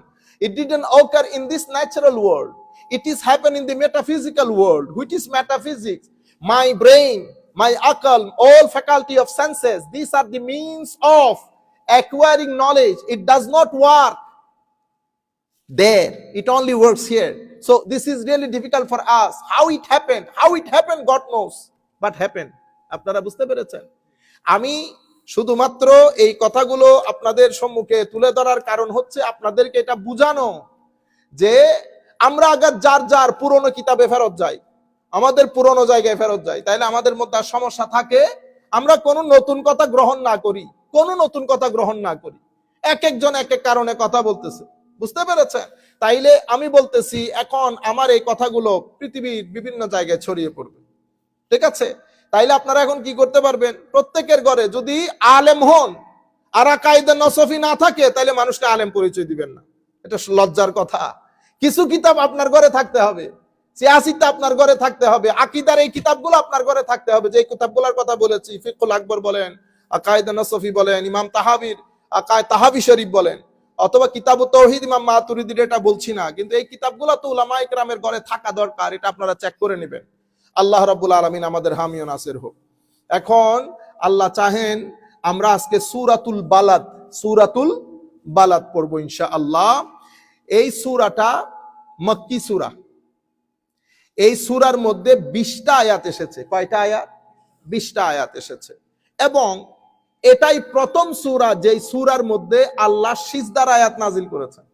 Speaker 1: It didn't occur in this natural world. It is happen in the metaphysical world, which is metaphysics. My brain, my akal, all faculty of senses, these are the means of acquiring knowledge. It does not work there. It only works here. So this is really difficult for us. How it happened, God knows, but happened. আপনারা বুঝতে পেরেছেন? আমি শুধুমাত্র এই কথাগুলো আপনাদের সম্মুখে তুলে ধরার কারণ হচ্ছে আপনাদেরকে এটা বুঝানো যে আমরা আগে যার যার পুরনো কিতাবে ফেরত যাই, আমাদের পুরনো জায়গায় ফেরত যাই, তাইলে আমাদের মধ্যে সমস্যা থাকে। আমরা কোনো নতুন কথা গ্রহণ না করি, কোনো নতুন কথা গ্রহণ না করি। এক একজন এক এক কারণে কথা বলতেছে, বুঝতে পেরেছেন? তাইলে আমি বলতেছি এখন আমার এই কথাগুলো পৃথিবীর বিভিন্ন জায়গায় ছড়িয়ে পড়বে, ঠিক আছে? তাইলে আপনারা এখন কি করতে পারবেন? প্রত্যেকের ঘরে যদি আলেম হন আর আকাইদা নসফি না থাকে, তাইলে মানুষকে আলেম পরিচয় দিবেন না। এটা লজ্জার কথা। কিছু কিতাব আপনার ঘরে থাকতে হবে, সিয়াসিতে আপনার ঘরে থাকতে হবে, আকীদার এই কিতাবগুলো আপনার ঘরে থাকতে হবে। যে কিতাবগুলোর কথা বলেছি, ফিকহুল আকবর বলেন, আকাইদা নসফি বলেন, ইমাম তাহাবির তাহাবি শরীফ বলেন, অথবা কিতাবুত তাওহীদ ইমাম মাতুরিদির, এটা বলছি না, কিন্তু এই কিতাবগুলো তো উলামায়ে কেরামের ঘরে থাকা দরকার। এটা আপনারা চেক করে নেবেন। আল্লাহ রাব্বুল আলামিন আমাদের হামি ও নাসির হোক। এখন আল্লাহ চাহেন আমরা আজকে সূরাতুল বালাদ পড়ব ইনশাআল্লাহ। এই সূরাটা মক্কি সূরা। এই সূরার মধ্যে 20টা আয়াত এসেছে। কয়টা আয়াত? 20টা আয়াত এসেছে। এবং এটাই প্রথম সূরা যেই সূরার মধ্যে আল্লাহ সিজদার আয়াত নাজিল করেছেন।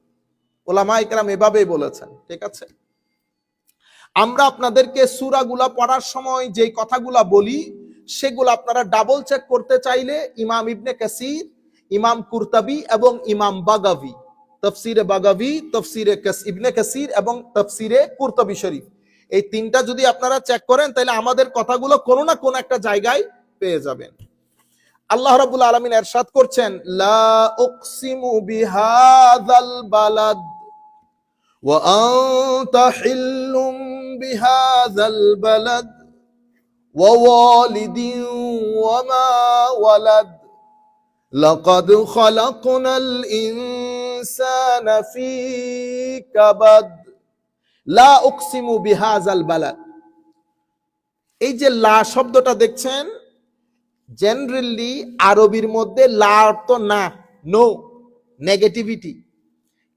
Speaker 1: উলামায়ে কেরাম এভাবেই বলেছেন, ঠিক আছে? আমরা আপনাদেরকে সূরাগুলা পড়ার সময় যেই কথাগুলা বলি সেগুলো আপনারা ডাবল চেক করতে চাইলে ইমাম ইবনে কাসির, ইমাম কুরতুবী এবং ইমাম বাগাভী, তাফসীরে বাগাভী, তাফসীরে ইবনে কাসির এবং তাফসীরে কুরতুবী শরীফ, এই তিনটা যদি আপনারা চেক করেন তাহলে আমাদের কথাগুলো কোনো না কোনো একটা জায়গায় পেয়ে যাবেন। আল্লাহ রাব্বুল আলামিন ইরশাদ করছেন, লা উকসিমু বিহাযাল বালাদ ওয়া আনতা হিল্লুম বিহাযাল বালাদ ওয়া ওয়ালিদিন ওয়া মা ওয়ালাদ লাকাদ খালাকনাল ইনসানা ফি কাবাদ। লা উকসিমু বিহাযাল বালাদ, এই যে লা শব্দটা দেখছেন, জেনারেলি আরবির মধ্যে লা অর্থ না, নো, নেগেটিভিটি।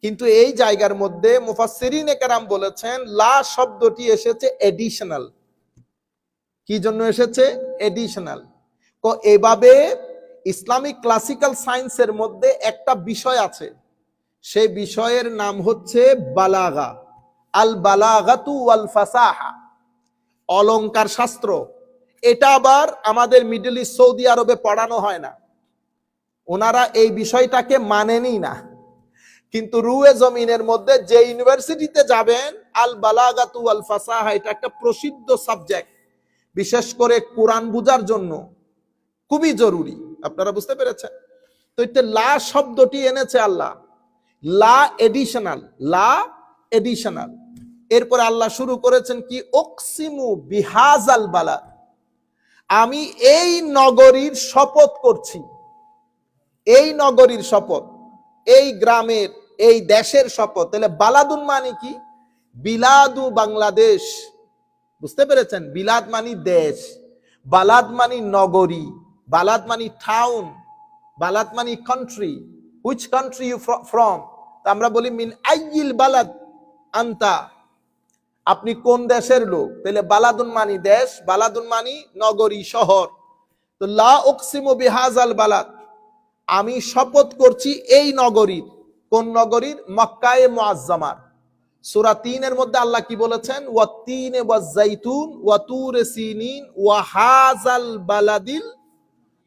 Speaker 1: কিন্তু এই জায়গার মধ্যে মুফাসসিরিনে কেরাম বলেছেন লা শব্দটি এসেছে এডিশনাল। কি জন্য এসেছে? এডিশনাল। তো এভাবে ইসলামিক ক্লাসিক্যাল সায়েন্সের মধ্যে একটা বিষয় আছে, সেই বিষয়ের নাম হচ্ছে বালাগা, আল বালাগাতু ওয়াল ফাসাহা, অলংকার শাস্ত্র। এটা আবার আমাদের মিডল ইস্ট সৌদি আরবে পড়ানো হয় না, ওনারা এই বিষয়টাকে মানেনি না। কিন্তু রুয়ে জমিনের মধ্যে যে ইউনিভার্সিটিতে যাবেন, আল বালাগাতু ওয়াল ফাসাহা এটা একটা প্রসিদ্ধ সাবজেক্ট, বিশেষ করে কোরআন বুঝার জন্য খুবই জরুরি। আপনারা বুঝতে পেরেছেন? তো এটা লা শব্দটি এনেছে আল্লাহ, লা এডিশনাল, লা এডিশনাল। এরপরে আল্লাহ শুরু করেছেন কি, উকসিমু বিহাযাল বালাদ, আমি এই নগরীর শপথ করছি। এই নগরীর শপথ, এই গ্রামের, এই দেশের শপথ। তাহলে বালাদুন মানে কি? বিলাদু বাংলাদেশ, বুঝতে পেরেছেন? বিলাদ মানে দেশ, বালাদ মানে নগরী, বালাদ মানে টাউন, বালাদ মানে country. Which country you from? আমরা বলি মিন আইয়িল বালাদ আনতা, আপনি কোন দেশের লোক? তাহলে বালাদুন মানি দেশ, বালাদুন মানি নগরী, শহর। তো লা উকসিমু বিহাযাল বালাদ, আমি শপথ করছি এই নগরীর। কোন নগরীর? মক্কায়ে মুআজ্জামার। সূরা ৩ এর মধ্যে আল্লাহ কি বলেছেন? ওয়াত-তিনে ওয়াজ-যাইতুন ওয়া তুরে সিনিন ওয়া হাযাল বালাদিল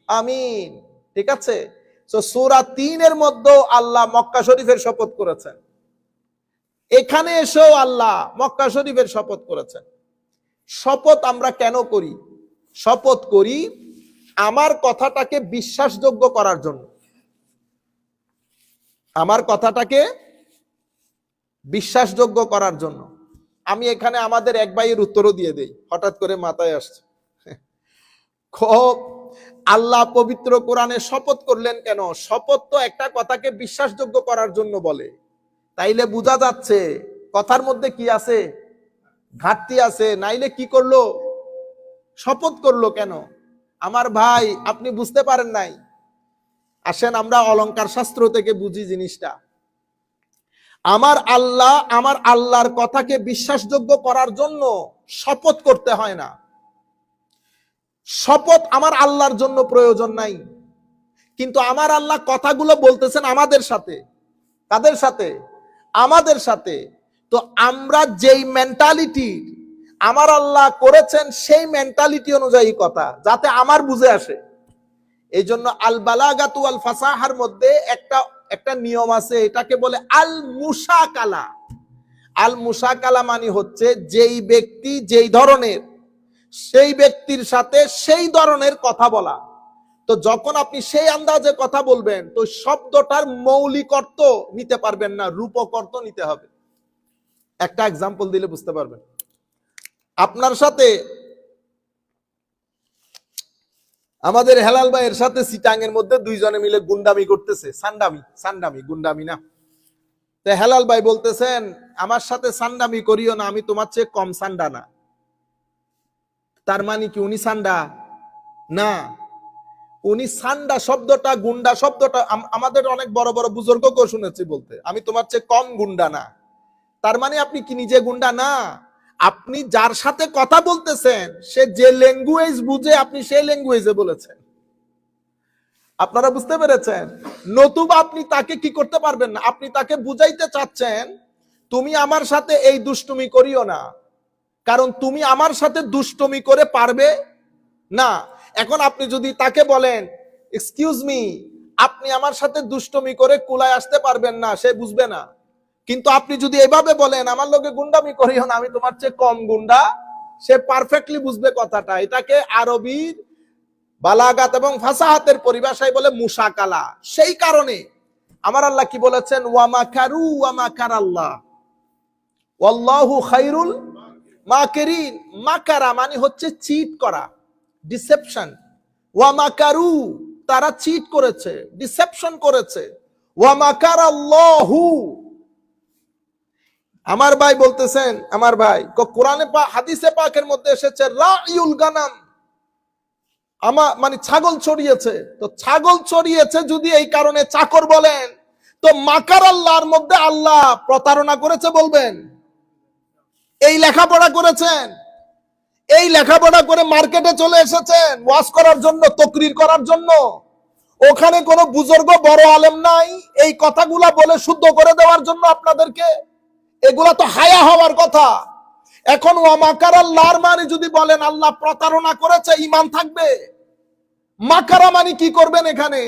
Speaker 1: আমিন, ঠিক আছে? তো সূরা ৩ এর মধ্যে আল্লাহ মক্কা শরীফের শপথ করেছেন, এখানে এসেও আল্লাহ মক্কা শরীফের শপথ করেছেন। শপথ আমরা কেন করি? শপথ করি আমার কথাটাকে বিশ্বাসযোগ্য করার জন্য, আমার কথাটাকে বিশ্বাসযোগ্য করার জন্য। আমি এখানে আমাদের এক ভাইয়ের উত্তরও দিয়ে দেই, হঠাৎ করে মাথায় আসছে। খুব আল্লাহ পবিত্র কোরআনে শপথ করলেন কেন? শপথ তো একটা কথাকে বিশ্বাসযোগ্য করার জন্য বলে, তাইলে বোঝা যাচ্ছে কথার মধ্যে কি আছে? ঘাটতি আছে। নাইলে কি করলো? শপথ করলো কেন? আমার ভাই, আপনি বুঝতে পারেন নাই। আসেন আমরা অলংকার শাস্ত্র থেকে বুঝি জিনিসটা। আমার আল্লাহর কথাকে বিশ্বাসযোগ্য করার জন্য শপথ করতে হয় না। শপথ আমার আল্লাহর জন্য প্রয়োজন নাই। কিন্তু আমার আল্লাহ কথাগুলো বলতেছেন আমাদের সাথে। কাদের সাথে? আমাদের সাথে। তো আমরা যেই মেন্টালিটি আমার আল্লাহ করেছেন সেই মেন্টালিটি অনুযায়ী কথা, যাতে আমার বুঝে আসে। এই জন্য আল বালাগাতু আল ফাসাহার মধ্যে একটা নিয়ম আছে, এটাকে বলে আল মুশাকালা। আল মুশাকালা মানে হচ্ছে যেই ব্যক্তি যেই ধরনের, সেই ব্যক্তির সাথে সেই ধরনের কথা বলা। তো যখন আপনি সেই আন্দাজে কথা বলবেন, তো শব্দটার মৌলিক অর্থ নিতে পারবেন না, রূপক অর্থ নিতে হবে। একটা এক্সাম্পল দিলে বুঝতে পারবেন। আপনার সাথে আমাদের হেলাল ভাইয়ের সাথে চিটাং এর মধ্যে দুইজনে মিলে গুন্ডামি করতেছে, সান্ডামি গুন্ডামি না। তো হেলাল ভাই বলতেছেন আমার সাথে সান্ডামি করিও না, আমি তোমার চেয়ে কম সান্ডা না। তার মানে কি উনি সান্ডা না? উনি সান্ডা শব্দটা, গুন্ডা শব্দটা আমাদের অনেক বড় বড় বুজুর্গকেও শুনেছি বলতে, আমি তোমার চেয়ে কম গুন্ডা না। তার মানে আপনি কি নিজে গুন্ডা না? আপনি যার সাথে কথা বলতেছেন সে যে ল্যাঙ্গুয়েজ বুঝে আপনি সেই ল্যাঙ্গুয়েজে বলেছেন। আপনারা বুঝতে পেরেছেন? নতুবা আপনি তাকে কি করতে পারবেন না, আপনি তাকে বুঝাইতে চাচ্ছেন তুমি আমার সাথে এই দুষ্টুমি করিও না, কারণ তুমি আমার সাথে দুষ্টুমি করে পারবে না। এখন আপনি যদি তাকে বলেন এক্সকিউজ মি, আপনি আমার সাথে দুষ্টুমি করে কুলায় আসতে পারবেন না, সে বুঝবে না। কিন্তু আপনি যদি এভাবে বলেন আমার লোকে গুন্ডামি করিও না, আমি তোমার চেয়ে কম গুন্ডা, সে পারফেক্টলি বুঝবে কথাটা। এটাকে আরবির বালাগাত এবং ফাসাহাতের পরিভাষায় বলে মুশাকালা। সেই কারণে আমার আল্লাহ কি বলেছেন, ওয়ামাকারু ওয়ামাকারাল্লাহ ওয়াল্লাহু খায়রুল মাকিরিন। মাকারা মানে হচ্ছে চিট করা, ডিসেপশন। ওয়ামাকারু তারা চিট করেছে, ডিসেপশন করেছে। ওয়ামাকারাল্লাহু, আমার ভাই বলতেছেন, আমার ভাই কোরআনে হাদিসে পাকের মধ্যে এসেছে রাইউল গানাম, মানে ছাগল চড়িয়েছে। তো ছাগল চড়িয়েছে যদি এই কারণে চাকর বলেন, তো মাকার আল্লাহর মধ্যে আল্লাহ প্রতারণা করেছে বলবেন? এই লেখাপড়া করেছেন, এই লেখাপড়া করে মার্কেটে চলে এসেছেন ওয়াজ করার জন্য, তকরির করার জন্য। ওখানে কোনো বুজুর্গ বড় আলেম নাই এই কথাগুলা বলে শুদ্ধ করে দেওয়ার জন্য আপনাদেরকে। এগুলা তো হায়া হওয়ার কথা। এখন ওয়ামাকার আল্লাহর মানে যদি বলেন আল্লাহ প্রতারণা করেছে, ঈমান থাকবে। মাকারা মানে কি করবেন এখানে?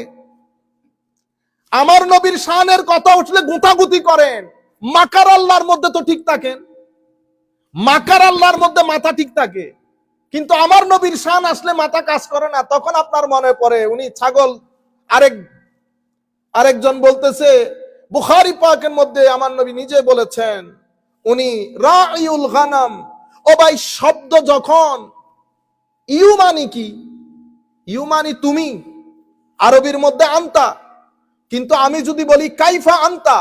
Speaker 1: আমার নবীর শানের কথা উঠলে গুতাগুতি করেন, মাকার আল্লাহর মধ্যে তো ঠিক থাকেন, মাকার আল্লাহর মধ্যে মাথা ঠিক থাকে। কিন্তু আমার নবীর শান আসলে মাথা কাজ করে না। তখন আপনার মনে পড়ে উনি ছাগল। আরেকজন বলতেছে বুখারী পাকের মধ্যে আমার নবী নিজে বলেছেন উনি রাইউল গানাম। ও ভাই, শব্দ যখন ইউ মানে কি? ইউ মানে তুমি, আরবির মধ্যে আন্তা। কিন্তু আমি যদি বলি কাইফা আন্তা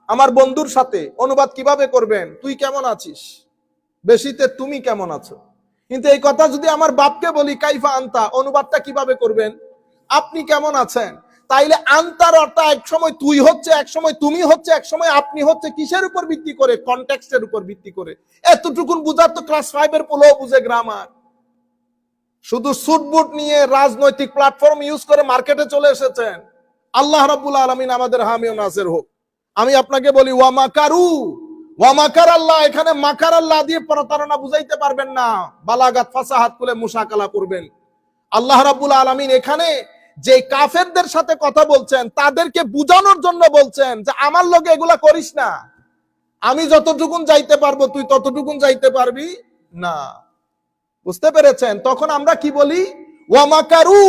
Speaker 1: আমার বন্ধুর সাথে, অনুবাদ কিভাবে করবেন? তুই কেমন আছিস, বেশিতে তুমি কেমন আছো। কিন্তু এই কথা যদি আমার বাপকে বলি কাইফা আন্তা, অনুবাদটা কিভাবে করবেন? আপনি কেমন আছেন। তাইলে আন্তার অর্থ এক সময় তুই হচ্ছে, এক সময় তুমি হচ্ছে, এক সময় আপনি হচ্ছে। কিসের উপর ভিত্তি করে? কনটেক্সটের উপর ভিত্তি করে। এতটুকুন বুঝার তো ক্লাস 5 এর পোলাও বুঝে গ্রামার। শুধু সুটবুট নিয়ে রাজনৈতিক প্ল্যাটফর্ম ইউজ করে মার্কেটে চলে এসেছেন। আল্লাহ রাব্বুল আলামিন আমাদের হামি ও নাসির হোক। আমি আপনাকে বলি ওয়ামাকারু ওয়ামাকার আল্লাহ, এখানে মাকার আল্লাহ দিয়ে প্রতারণা বুঝাইতে পারবেন না। বালাগাত ফাসাহাত করে মুশাকালা করবেন। আল্লাহ রাব্বুল আলামিন এখানে যে কাফেরদের সাথে কথা বলছেন তাদেরকে বুঝানোর জন্য বলছেন যে আমার লগে এগুলা করিস না। আমি যতটুকুন যাইতে পারবো তুই ততটুকুন যাইতে পারবি না। বুঝতে পেরেছেন? তখন আমরা কি বলি? ওয়ামাকারু,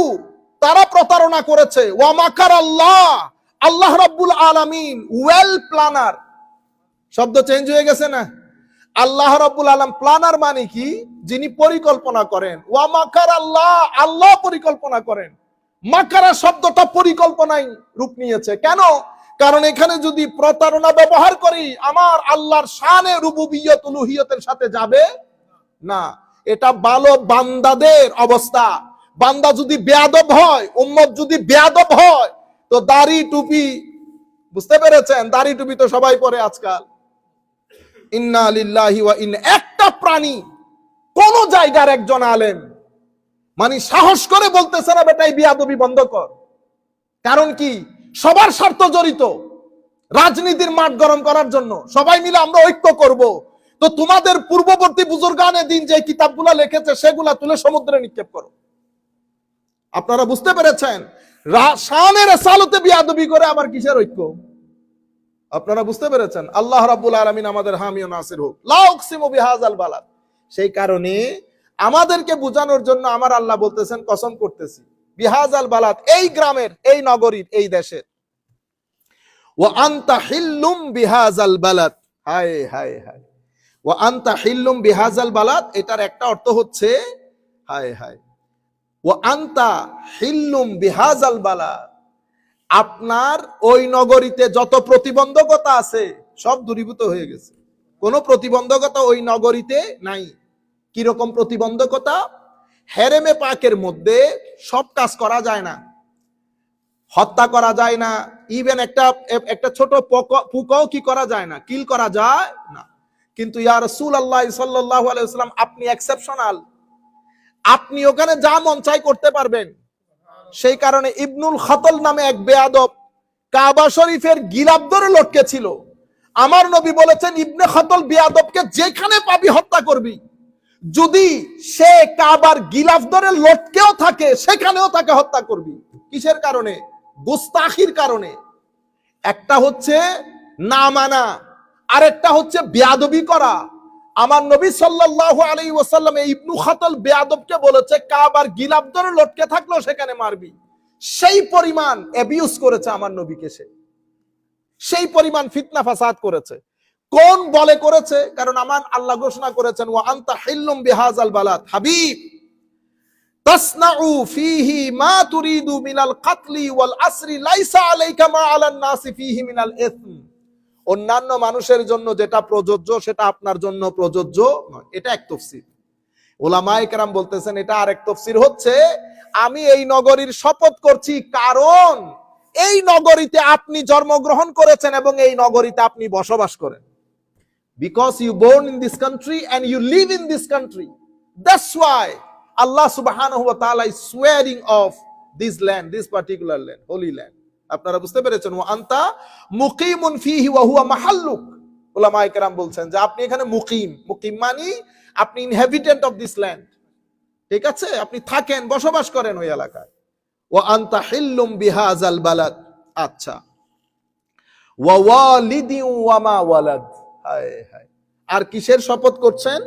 Speaker 1: তারা প্রতারণা করেছে। ওয়ামাকার আল্লাহ, আল্লাহ রাব্বুল আলামিন ওয়েল প্ল্যানার। শব্দ চেঞ্জ হয়ে গেছে না? আল্লাহ রাব্বুল আলামিন প্ল্যানার মানে কি? যিনি পরিকল্পনা করেন। ওয়ামাকার আল্লাহ, আল্লাহ পরিকল্পনা করেন। মাকারা শব্দটা পরিকল্পনায় রূপ নিয়েছে। কেন? কারণ এখানে যদি প্রতারণা ব্যবহার করি আমার আল্লাহর শানে রুবুবিয়ত উলুহিয়তের সাথে যাবে না। এটা ভালো বান্দাদের অবস্থা। বান্দা যদি বেয়াদব হয়, উম্মত যদি বেয়াদব হয়, তো দাড়ি টুপি, বুঝতে পেরেছেন? দাড়ি টুপি তো সবাই পরে আজকাল। ইন্না লিল্লাহি ওয়া ইন্না, একটা প্রাণী কোন জায়গার একজন আলেম মানে সাহস করে বলতেছে না বেটা এই বিয়াদবি বন্ধ কর। কারণ কি? সবার স্বার্থ জড়িত, রাজনীতির মাঠ গরম করার জন্য সবাই মিলে আমরা ঐক্য করব। তো তোমাদের পূর্ববর্তী বুজুর্গানে দিন যে কিতাবগুলা লিখেছে সেগুলা তুলে সমুদ্রে নিক্ষেপ করো। আপনারা বুঝতে পেরেছেন? শানের রেসালতে বিয়াদবি করে আবার কিসের ঐক্য? আপনারা বুঝতে পেরেছেন? আল্লাহ রাব্বুল আলামিন আমাদের হামি ও নাসির হোক। লা উকসিমু বিহাযাল বালাদ। সেই কারণে আমাদেরকে বোঝানোর জন্য আমার আল্লাহ বলতেছেন, কসম করতেছি, বিহাযাল বালাদ, এই গ্রামের, এই নগরীর, এই দেশের। ওয়া আনতা হিল্লুম বিহাযাল বালাদ। হায় হায় হায়। ওয়া আনতা হিল্লুম বিহাযাল বালাদ, এটার একটা অর্থ হচ্ছে হায় হায়, ওয়া আনতা হিল্লুম বিহাযাল বালাদ, আপনার ওই নগরীতে যত প্রতিবন্ধকতা আছে সব দূরীভূত হয়ে গেছে। কোনো প্রতিবন্ধকতা ওই নগরীতে নাই। কিরকম প্রতিবন্ধকতা? হেরেমে পাকের মধ্যে সব কাজ করা যায় না, হত্যা করা যায় না, ইভেন একটা ছোট পোকাও কি করা যায় না, কিল করা যায় না। কিন্তু ইয়া রাসূলুল্লাহ সাল্লাল্লাহু আলাইহি ওয়াসাল্লাম, আপনি এক্সেপশনাল, আপনি ওখানে যা মন চাই করতে পারবেন। সেই কারণে ইবনুল খাতল নামে এক বেয়াদব কাবা শরীফের গিলাফ ধরে লটকে ছিল। আমার নবী বলেছেন, ইবনে খাতল বেয়াদবকে যেখানে পাবি হত্যা করবি। যদি সে কাবার গিলাফ ধরে লটকেও থাকে সেখানেও তাকে হত্যা করবি। কিসের কারণে? গুস্তাখির কারণে। একটা হচ্ছে না মানা, আরেকটা হচ্ছে বেয়াদবি করা। আমার নবী সাল্লাল্লাহু আলাইহি ওয়াসাল্লাম এই ইবনু খাতল বেয়াদবকে বলেছে, কাবার গিলাফ ধরে লটকে থাকলেও সেখানে মারবি। সেই পরিমাণ অ্যাবিউজ করেছে আমার নবীকে সে, সেই পরিমাণ ফিতনা ফাসাদ করেছে। কোন বলে করেছে? কারণ আমার আল্লাহ ঘোষণা করেছেন, ওয়া আনতা হিল্লুম বিহাযাল বালাদ হাবিব তাসনাউ ফীহি মা তুরিদু মিনাল কাতলি ওয়াল আসরি লাইসা আলাইকা মা আলান নাসি ফীহি মিনাল ইসম। অন্যান্য মানুষের জন্য যেটা প্রযোজ্য সেটা আপনার জন্য প্রযোজ্য নয়। এটা এক তাফসীর। উলামায়ে কেরাম বলতেছেন এটা আরেক তাফসীর হচ্ছে, আমি এই নগরীর শপথ করছি কারণ এই নগরীতে আপনি জন্মগ্রহণ করেছেন এবং এই নগরীতে আপনি বসবাস করেন। Because you born in this country and you live in this country. That's why Allah subhanahu wa ta'ala is swearing of this land, this particular land, holy land. আপনারা বুঝতে পেরেছেন? ওয়া আনতা মুকিমুন ফীহি ওয়া হুয়া মাহাল্লুক। উলামায়ে কেরাম বলছেন যে আপনি এখানে মুকিম, মুকিম মানে আপনি ইনহ্যাবিটেন্ট অফ দিস ল্যান্ড। ঠিক আছে? আপনি থাকেন, বসবাস করেন ওই এলাকায়। ওয়া আনতা হিল্লুম বিহাযাল বালাদ। আচ্ছা, ওয়া ওয়ালিদিন ওয়া মা ওয়ালাদ। হায় হায়। আর কিসের শপথ করছেন?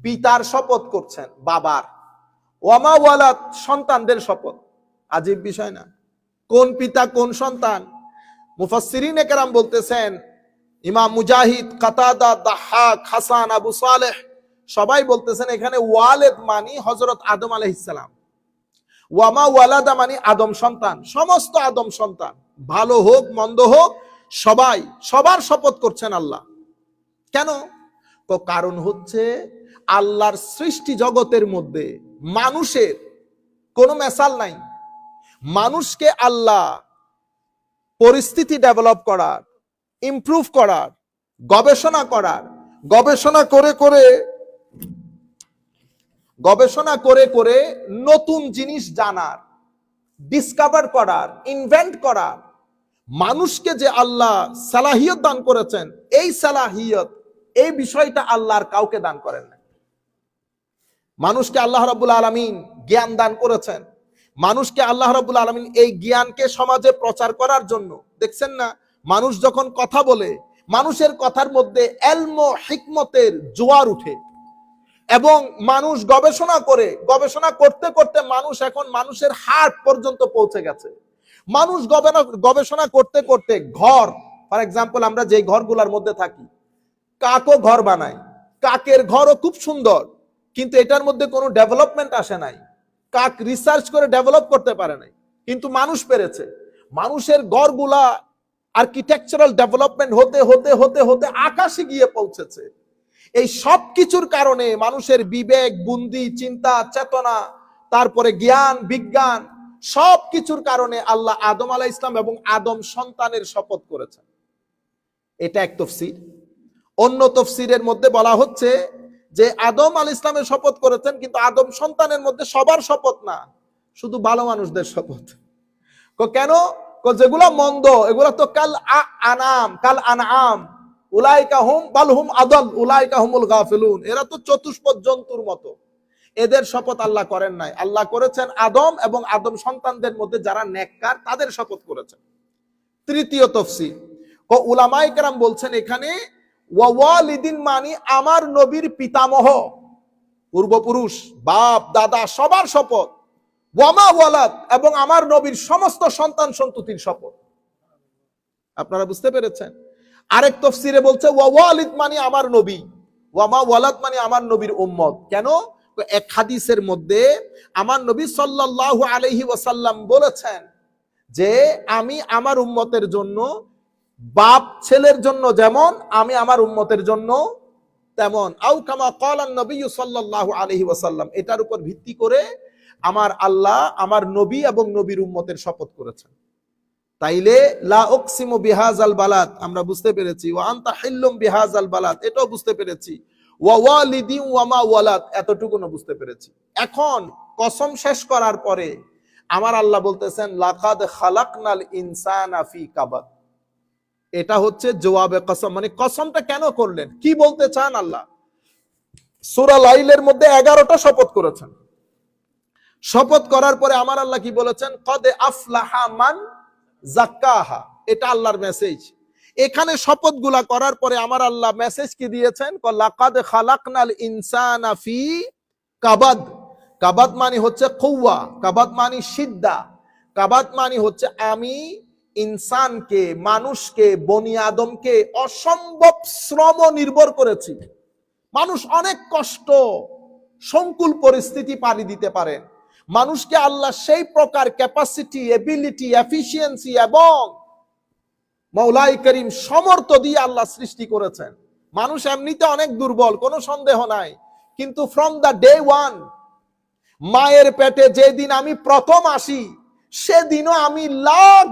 Speaker 1: পিতার শপথ করছেন, বাবার। ওয়া মা ওয়ালাদ, সন্তানদের শপথ। আজীব বিষয় না? কোন পিতা কোন সন্তান? মুফাসসিরিনে কেরাম বলতেছেন, ইমাম মুজাহিদ, কাতাদা, দাহহাক, হাসান, আবু সালেহ সবাই বলতেছেন এখানে ওয়ালেদ মানে হযরত আদম আলাইহিস সালাম, ওয়া মা ওয়ালাদা মানে আদম সন্তান, সমস্ত আদম সন্তান, ভালো হোক মন্দ হোক সবাই, সবার শপথ করছেন আল্লাহ। কেন? কারণ হচ্ছে আল্লাহর সৃষ্টি জগতের মধ্যে মানুষের কোনো মেসাল নাই। মানুষকে আল্লাহ পরিস্থিতি ডেভেলপ করার, ইমপ্রুভ করার, গবেষণা করার, গবেষণা করে করে নতুন জিনিস জানার, ডিসকভার করার, ইনভেন্ট করার, মানুষকে যে আল্লাহ সালাহিয়ত দান করেছেন, এই সালাহিয়ত, এই বিষয়টা আল্লাহর কাউকে দান করেন না। মানুষকে আল্লাহ রাব্বুল আলামিন জ্ঞান দান করেছেন। মানুষকে আল্লাহ রাব্বুল আলামিন এই জ্ঞানকে সমাজে প্রচার করার জন্য, দেখছেন না, মানুষ যখন কথা বলে মানুষের কথার মধ্যে এলম ও হিকমতের জোয়ার উঠে এবং মানুষ গবেষণা করতে করতে মানুষ এখন মানুষের হার্ট পর্যন্ত পৌঁছে গেছে। মানুষ গবেষণা করতে করতে ঘর, ফর এক্সাম্পল আমরা যে ঘরগুলোর মধ্যে থাকি, কাকও ঘর বানায়, কাকের ঘরও খুব সুন্দর, কিন্তু এটার মধ্যে কোনো ডেভেলপমেন্ট আসে নাই। কাক রিসার্চ করে ডেভেলপ করতে পারে নাই, কিন্তু মানুষ পেরেছে। মানুষের ঘরগুলা আর্কিটেকচারাল ডেভেলপমেন্ট হতে হতে হতে হতে আকাশে গিয়ে পৌঁছেছে। এই সব কিছুর কারণে মানুষের বিবেক, বুদ্ধি, চিন্তা, চেতনা, তারপরে জ্ঞান, বিজ্ঞান, সব কিছুর কারণে আল্লাহ আদম আলাইহিস সালাম এবং আদম সন্তানের শপথ করেছেন। এটা এক তাফসীর। অন্য তাফসীরের মধ্যে বলা হচ্ছে যে আদম আলাইহিস সালামের শপথ করেছেন, কিন্তু আদম সন্তানের মধ্যে সবার শপথ না, শুধু ভালো মানুষদের শপথ। কেন? যেগুলা মন্দ এগুলা তো কাল আনআম উলাইকা হুম বাল হুম আদাল উলাইকা হুমুল গাফিলুন, এরা তো চতুষ্পদ জন্তুর মতো। এদের শপথ আল্লাহ করেন নাই, আল্লাহ করেছেন আদম এবং আদম সন্তানদের মধ্যে যারা নেককার তাদের শপথ করেছেন। তৃতীয় তাফসীর, উলামায়ে কেরাম বলছেন এখানে ওয়ালিদিন মানি আমার নবীর পিতামহ, পূর্বপুরুষ, বাপ দাদা সবার শপথ। ওয়ামা ওয়ালাদ, এবং আমার নবীর সমস্ত সন্তান সন্ততির শপথ। আপনারা বুঝতে পেরেছেন? আরেক তাফসীরে বলছে ওয়ালিদ মানে আমার নবী, ওয়ামা ওয়ালাদ মানে আমার নবীর উম্মত। কেন? এক হাদিসের মধ্যে আমার নবী সাল্লাল্লাহু আলাইহি ওয়াসাল্লাম বলেছেন যে আমি আমার উম্মতের জন্য বাপ ছেলের জন্য যেমন, আমি আমার উম্মতের জন্য তেমন। আও কামা ক্বালান নবী সাল্লাল্লাহু আলাইহি ওয়াসাল্লাম, এটার উপর ভিত্তি করে আমার আল্লাহ আমার নবী এবং নবীর উম্মতের শপথ করেছেন। তাইলে লা উকসিমু বিহাযাল বালাদ আমরা বুঝতে পেরেছি, ওয়া আনতা হিল্লুম বিহাযাল বালাদ এটাও বুঝতে পেরেছি, ওয়া ওয়ালিদি ওয়া মা ওয়ালাদ এতটুকুও বুঝতে পেরেছি। এখন কসম শেষ করার পরে আমার আল্লাহ বলতেছেন লাকাদ খালাকনাল ইনসানা ফি কাবাদ। এটা হচ্ছে জবাবে কসম, মানে কসমটা কেন করলেন, কি বলতে চান আল্লাহ? সূরা লাইলের মধ্যে 11টা শপথ করেছেন। শপথ করার পরে আমার আল্লাহ কি বলেছেন? কদ আফলাহা মান যাক্কাহা, এটা আল্লাহর মেসেজ। এখানে শপথগুলা করার পরে আমার আল্লাহ মেসেজ কি দিয়েছেন? লাকাদ খালাকনাল ইনসানা ফি কাবাদ। কাবাদ মানে হচ্ছে কুওয়া, কাবাদ মানে সিদ্ধা, কাবাদ মানে হচ্ছে আমি ইনসানকে, মানুষকে, বনি আদমকে অসম্ভব শ্রম নির্ভর করেছি। মানুষ অনেক কষ্ট সংকুল পরিস্থিতি পাড়ি দিতে পারে। মানুষকে আল্লাহ সেই প্রকার ক্যাপাসিটি, এবিলিটি, এফিসিয়েন্সি এবং মওলাই করিম সমর্থ দিয়ে আল্লাহ সৃষ্টি করেছেন। মানুষ এমনিতে অনেক দুর্বল, কোনো সন্দেহ নাই, কিন্তু ফ্রম দ্য ডে ওয়ান, মায়ের পেটে যেদিন আমি প্রথম আসি সেদিনও আমি লাখ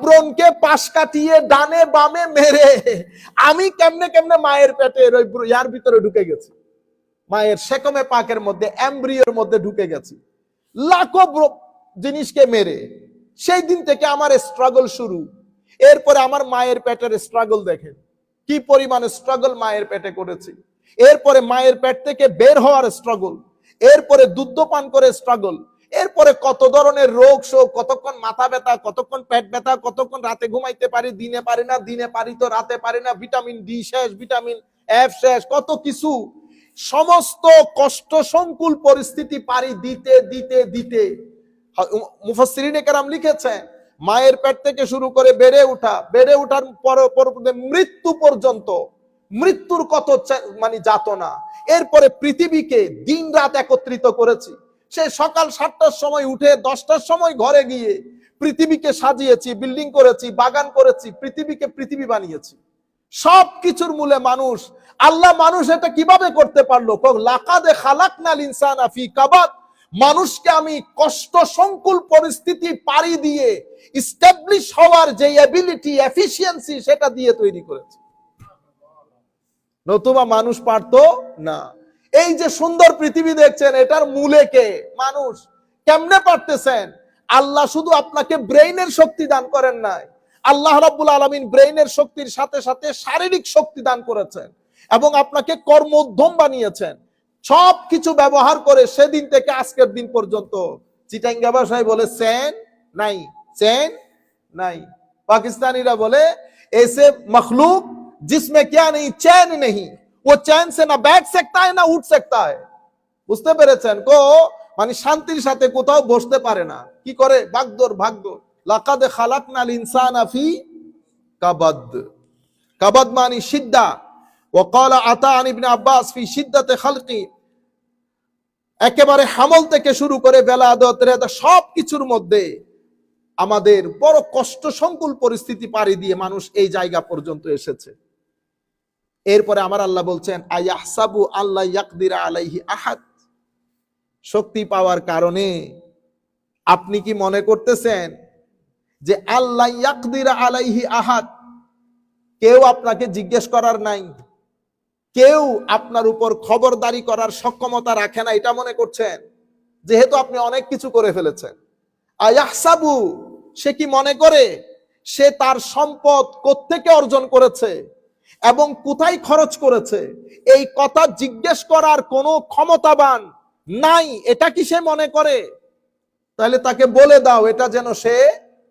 Speaker 1: ব্রণকে পাশ কাটিয়ে ডানে বামে মেরে আমি কেমনে কেমনে মায়ের পেটের ওই ইয়ার ভিতরে ঢুকে গেছি, মায়ের সেকমে পাকের মধ্যে, এমব্রিওর মধ্যে ঢুকে গেছি লাখো জিনিসকে মেরে। সেই দিন থেকে আমার স্ট্রাগল শুরু। এরপরে আমার মায়ের পেটের স্ট্রাগল দেখেন, কি পরিমাণে স্ট্রাগল মায়ের পেটে করেছি। এরপরে মায়ের পেট থেকে বের হওয়ার স্ট্রাগল, এরপরে দুধ পান করে স্ট্রাগল, এরপরে কত ধরনের রোগ শোক, কতক্ষণ মাথা ব্যথা, কতক্ষণ পেট ব্যথা, কতক্ষণ রাতে ঘুমাইতে পারি, দিনে পারি না, দিনে পারি তো রাতে পারি না, ভিটামিন ডি শেষ, ভিটামিন এফ শেষ, কত কিছু। সমস্ত কষ্ট সংকুল পরিস্থিতি পারি দিতে দিতে দিতে মুফাসসিরিনে কেরাম লিখেছেন মায়ের পেট থেকে শুরু করে বেড়ে ওঠার পরে মৃত্যু পর্যন্ত, মৃত্যুর কত মানে যাতনা। এরপরে পৃথিবীকে দিন রাত একত্রিত করেছি। সে সকাল 7টার সময় উঠে 10টার সময় ঘরে গিয়ে পৃথিবীকে সাজিয়েছি, বিল্ডিং করেছি, বাগান করেছি, পৃথিবীকে পৃথিবী বানিয়েছি। সব কিছুর মূলে মানুষ। আল্লাহ মানুষ এটা কিভাবে করতে পারলো? লাকাদ খালাকনাল ইনসানা ফি কাবাদ, মানুষকে আমি কষ্ট সংকুল পরিস্থিতি পাড়ি দিয়ে এস্টাবলিশ হওয়ার যে এবিলিটি, এফিসিয়েন্সি সেটা দিয়ে তৈরি করেছি, নতুবা মানুষ পারতো না। এই যে সুন্দর পৃথিবী দেখছেন এটার মূলে কে? মানুষ। কেমনে পারতেছেন? আল্লাহ শুধু আপনাকে ব্রেইনের শক্তি দান করেন নাই, আল্লাহ রাব্বুল আলামিন ব্রেইনের শক্তির সাথে সাথে শারীরিক শক্তি দান করেছেন এবং আপনাকে কর্মোদ্যম বানিয়েছেন। সব কিছু ব্যবহার করে সেদিন থেকে আজকের দিন পর্যন্ত চিটাঙ্গা ভাষায় বলে চেন নাই। পাকিস্তানিরা বলে ऐसे मखलूक जिसमें क्या नहीं, चैन नहीं, वो चैन से ना बैठ सकता है ना उठ सकता है। বুঝতে পেরেছেন? মানে শান্তির সাথে কোথাও বসতে পারে না, কি করে? ভাগদৌড়। লাকাদ খালাকনাল ইনসানা ফি কাবাদ। কাবাদ মানে সিদ্ধা। ওয়াকালা আতা আন ইবনে আব্বাস ফি শিদ্দাতে খালকি, একেবারে হামল থেকে শুরু করে বেলাদত সব কিছুর মধ্যে আমাদের বড় কষ্ট সংকুল পরিস্থিতি পাড়ি দিয়ে মানুষ এই জায়গা পর্যন্ত এসেছে। এরপরে আমার আল্লাহ বলছেন আয়াহসাবু আল্লাহ ইয়াকদিরা আলাইহি আহাদ, শক্তি পাওয়ার কারণে আপনি কি মনে করতেছেন যে আল্লাহ ইয়াকদিরা আলাইহি আহাদ, কেউ আপনাকে জিজ্ঞেস করার নাই, কেউ আপনার উপর খবরদারি করার সক্ষমতা রাখে না, এটা মনে করছেন? যেহেতু আপনি অনেক কিছু করে ফেলেছেন, আয়াহসাবু, সে কি মনে করে সে তার সম্পদ কোত্থেকে অর্জন করেছে এবং কোথায় খরচ করেছে এই কথা জিজ্ঞেস করার কোনো ক্ষমতাবান নাই, এটা কি সে মনে করে? তাহলে তাকে বলে দাও এটা যেন সে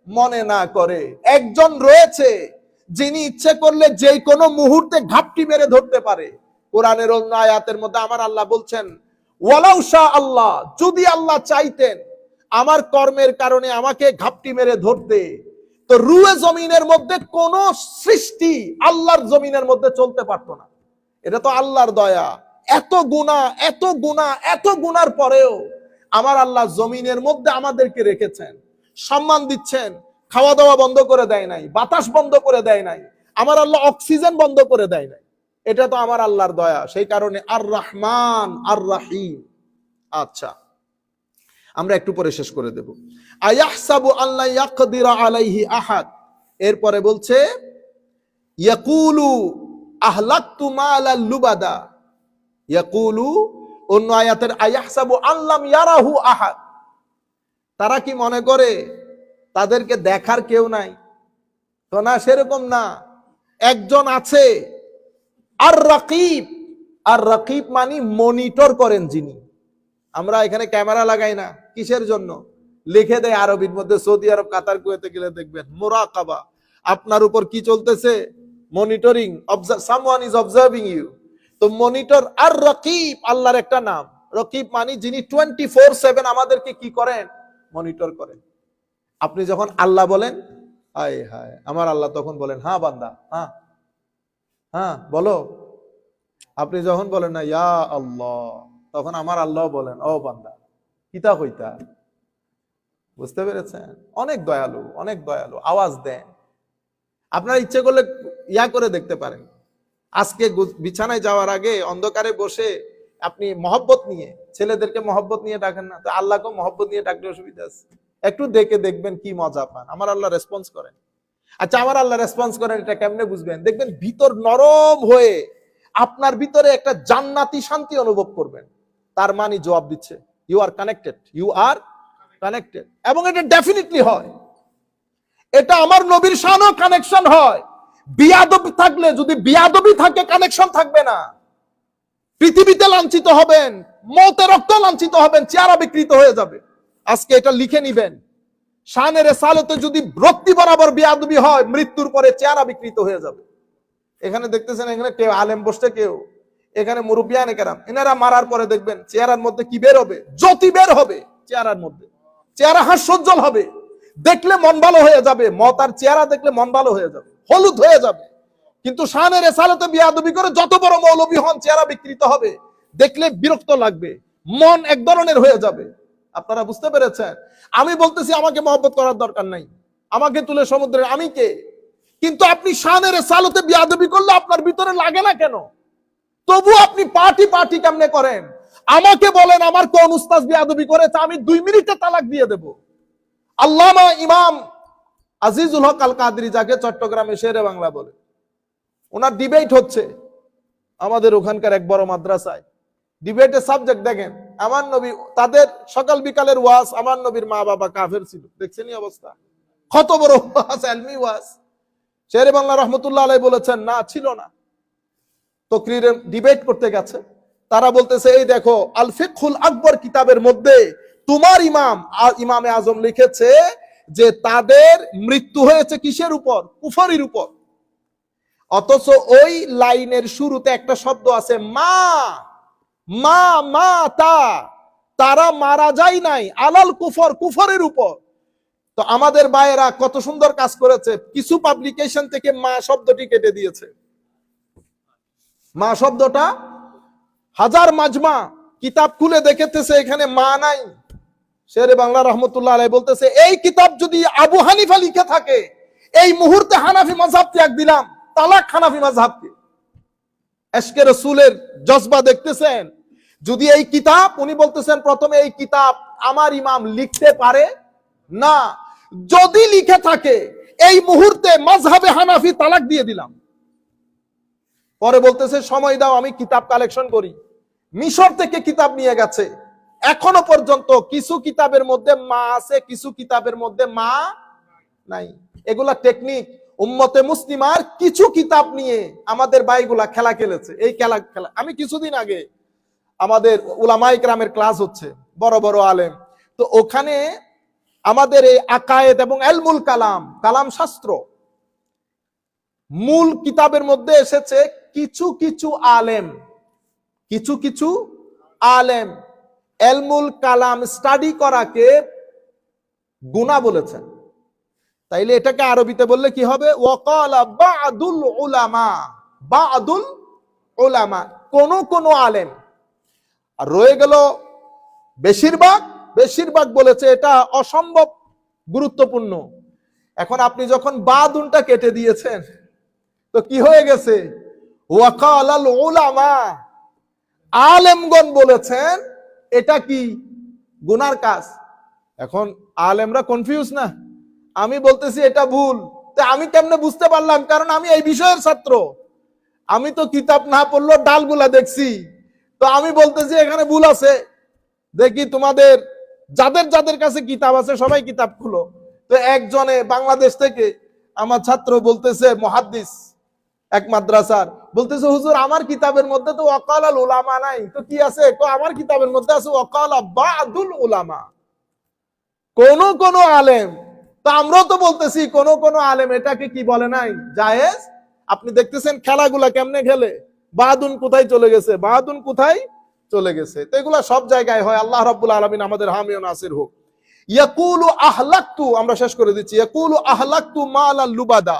Speaker 1: মনে না করে। একজন রয়েছে যিনি ইচ্ছে করলে যে কোনো মুহূর্তে ঘাপটি মেরে ধরতে পারে। কোরআনের অন্য আয়াতের মধ্যে আমার আল্লাহ বলছেন, ওয়ালাউ শা আল্লাহ, যদি আল্লাহ চাইতেন আমার কর্মের কারণে আমাকে ঘাপটি মেরে ধরতে, তো রুয়ে জমিনের মধ্যে কোন সৃষ্টি আল্লাহর জমিনের মধ্যে চলতে পারতো না। এটা তো আল্লাহর দয়া। এত গুনাহ, এত গুনাহ, এত গুনার পরেও আমার আল্লাহ জমিনের মধ্যে আমাদেরকে রেখেছেন, সম্মান দিচ্ছেন, খাওয়া দাওয়া বন্ধ করে দেয় নাই, বাতাস বন্ধ করে দেয় নাই, আমার আল্লাহ অক্সিজেন বন্ধ করে দেয় নাই। এটা তো আমার আল্লাহর দয়া। সেই কারণে আর রহমান আর রাহিম। আচ্ছা, আমরা একটু পরে শেষ করে দেব। আয়াহসাবু আল্লা ইয়াকদিরা আলাইহি আহাদ, এরপরে বলছে ইয়াকুলু আহলাকতু মালাল লুবাদা। ইয়াকুলু, অন্য আয়াতের আয়াহসাবু আল্লাম ইয়ারাহু আহাদ, তারা কি মনে করে তাদেরকে দেখার কেউ নাই? তো না, সেরকম না, একজন আছে। আর রাকিব, আর রাকিব মানে মনিটর করেন যিনি। আমরা এখানে ক্যামেরা লাগাই না, কিসের জন্য? লিখে দেয় আরবির মধ্যে, সৌদি আরব, কাতার, কুয়েতে গেলে দেখবেন মুরাকাবা, আপনার উপর কি চলতেছে, monitoring, someone is observing you. তো মনিটর আর রাকিব আল্লাহর একটা নাম। রাকিব মানে যিনি 24/7 আমাদেরকে কি করেন, মনিটর করেন। আপনি যখন আল্লাহ বলেন আয় হায় আমার আল্লাহ, তখন বলেন হ্যাঁ বান্দা, হ্যাঁ হ্যাঁ বলো। আপনি যখন বলেন না ইয়া আল্লাহ, তখন আমার আল্লাহ বলেন ও বান্দা কিতা হইতা। বুঝতে পেরেছেন? অনেক দয়ালু, অনেক দয়ালু, আওয়াজ দেন। আপনারা ইচ্ছে করলে ইয়া করে দেখতে পারেন, আজকে বিছানায় যাওয়ার আগে অন্ধকারে বসে আপনি মহব্বত নিয়ে, ছেলেদেরকে মহব্বত নিয়ে ডাকেন না, তো আল্লাহকে মহব্বত নিয়ে ডাকলে অসুবিধা আছে? একটু দেখে দেখবেন কি মজা পান। আমার আল্লাহ রেসপন্স করেন। আচ্ছা, আমার আল্লাহ রেসপন্স করেন, এটা কেমনে বুঝবেন? দেখবেন ভিতর নরম হয়ে আপনার ভিতরে একটা জান্নাতি শান্তি অনুভব করবেন। তার মানে জবাব দিচ্ছে, you are connected, you are connected. এবং এটা ডেফিনেটলি হয়। এটা আমার নবীর শানও কানেকশন হয়। বিয়াদবি থাকলে, যদি বিয়াদবি থাকে, কানেকশন থাকবে না। পৃথিবীতে লাঞ্ছিত হবেন, মৌতে রক্ত লাঞ্ছিত হবেন, চেহারা বিকৃত হয়ে যাবে। আজকে এটা লিখে নিবেন, শানের রেসালতে যদি রক্তি বরাবর বিয়াদবি হয়, মৃত্যুর পরে চেহারা বিকৃত হয়ে যাবে। এখানে দেখতেছেন, এখানে কেউ আলেম বসতে, কেউ এখানে মুরব্বিয়ানে কেরাম, এনারা মারার পরে দেখবেন চেহারার মধ্যে কি বের হবে, জ্যোতি বের হবে চেহারার মধ্যে, চেহারা হাস্যোজ্জ্বল হবে, দেখলে মন ভালো হয়ে যাবে। মতার চেহারা দেখলে মন ভালো হয়ে যাবে, হলুদ হয়ে যাবে। কিন্তু শানের রেসালতে বিয়াদবি করে যত বড় মৌলবী হন, চেহারা বিকৃত হবে, দেখলে বিরক্ত লাগবে, মন এক ধরনের হয়ে যাবে। আপনারা বুঝতে পেরেছেন? আমি বলতেছি আমাকে মহব্বত করার দরকার নাই, আমাকে তুলে সমুদ্রে, আমি কে? কিন্তু আপনি শানের রেসালতে বিয়াদবি করলে আপনার ভিতরে লাগে না কেন? তবু আপনি পার্টি পার্টি কেমনে করেন? আমাকে বলেন আমার কোন উস্তাদ বিয়াদবি করেছে, আমি 2 মিনিটে তালাক দিয়ে দেব। আল্লামা ইমাম আজিজুল হক আল কাদরি, যাকে চট্টগ্রামে শেরে বাংলা বলে, ওনার ডিবেট হচ্ছে আমাদের ওখানকার এক বড় মাদ্রাসায়। ডিবেটের সাবজেক্ট দেখেন, আমার নবী, তাদের সকাল বিকালের ওয়াজ, আমার নবীর মা বাবা কাফের ছিল। দেখছেন অবস্থা, কত বড় ওয়াজ, ইলমি ওয়াজ। শেরে বাংলা রহমতুল্লাহ আলাইহি বলেছেন না, ছিল না। তকরিরে ডিবেট করতে গেছে, তারা বলতেছে এই দেখো আল ফিকহুল আকবর কিতাবের মধ্যে তোমার ইমামে আজম লিখেছে যে তাদের মৃত্যু হয়েছে কিসের উপর? কুফরির উপর। অথচ ওই লাইনের শুরুতে একটা শব্দ আছে মা মা মা তা, তারা মারা যায় নাই আলাল কুফর, কুফরের উপর। তো আমাদের ভাইয়েরা কত সুন্দর কাজ করেছে, কিছু পাবলিকেশন থেকে মা শব্দটি কেটে দিয়েছে। মা শব্দটা, হাজার মাজমা কিতাব খুলে দেখেতেছে এখানে মা নাই। শেরে বাংলা রহমতুল্লাহ আলাইহি বলতেছে এই কিতাব যদি আবু হানিফা লিখে থাকে, এই মুহূর্তে হানাফি মাযহাব ত্যাগ দিলাম, তালাক হানাফি মাযহাবকে। এশকে রাসূলের জজবা দেখতেছেন। যদি এই কিতাব, উনি বলতেছেন প্রথমে এই কিতাব আমার ইমাম লিখতে পারে না, যদি লিখে থাকে এই মুহূর্তে মাযহাবে হানাফি, তালাক দিয়ে দিলাম। পরে বলতেছে সময় দাও, আমি কিতাব কালেকশন করি। মিশর থেকে কিতাব নিয়ে গেছে, এখনো পর্যন্ত কিছু কিতাবের মধ্যে মা আছে, কিছু কিতাবের মধ্যে মা নাই। এগুলা টেকনিক। উম্মতে মুসলিমার কিছু কিতাব নিয়ে আমাদের ভাইগুলা খেলা খেলেছে। এই খেলা আমি কিছুদিন আগে আমাদের উলামায়ে কেরামের ক্লাস হচ্ছে, বড় বড় আলেম, তো ওখানে আমাদের এই আকায়েদ এবং ইলমুল কালাম, কালাম শাস্ত্র মূল কিতাবের মধ্যে এসেছে কিছু কিছু আলেম ইলমুল কালাম স্টাডি করাকে গুনাহ বলেছেন। তাইলে এটাকে আরবিতে বললে কি হবে? ওয়াকালা বাদুল উলামা, কোন আলেম। আর রয়ে গেল বেশিরভাগ বলেছে এটা অসম্ভব গুরুত্বপূর্ণ। এখন আপনি যখন বাদুনটা কেটে দিয়েছেন তো কি হয়ে গেছে? ওয়াকালাল উলামা, আলেমগণ বলেছেন এটা কি গুনার কাজ। এখন আলেমরা কনফিউজ না? আমি বলতেছি এটা ভুল, তো আমি কেমনে বুঝতে পারলাম? কারণ আমি এই বিষয়ের ছাত্র, আমি তো কিতাব না পড়লেও ডালগুলা দেখছি। তো আমি বলতেছি এখানে ভুল আছে। দেখি তোমাদের যাদের কাছে কিতাব আছে সবাই কিতাব খুলো। তো একজনে বাংলাদেশ থেকে আমার ছাত্র বলতেছে, মুহাদ্দিস এক মাদ্রাসার, বলতেছে হুজুর আমার কিতাবের মধ্যে তো ওয়াকালাল উলামা নাই, তো কি আছে? আমার কিতাবের মধ্যে আছে ওয়াকালা বাদুল উলামা, কোন আলেম। তো আমরাও তো বলতেছি কোন আলেম এটাকে কি বলে নাই জায়েজ। আপনি দেখতেছেন খেলাগুলা কেমনে খেলে, বাদুন কোথায় চলে গেছে। তো এগুলা সব জায়গায় হয়। আল্লাহ রাব্বুল আলামিন আমাদের হামি ও নাসির হোক। ইয়াকুলু আহলাকতু, আমরা শেষ করে দিচ্ছি, ইয়াকুলু আহলাকতু মালাল লুবাদা,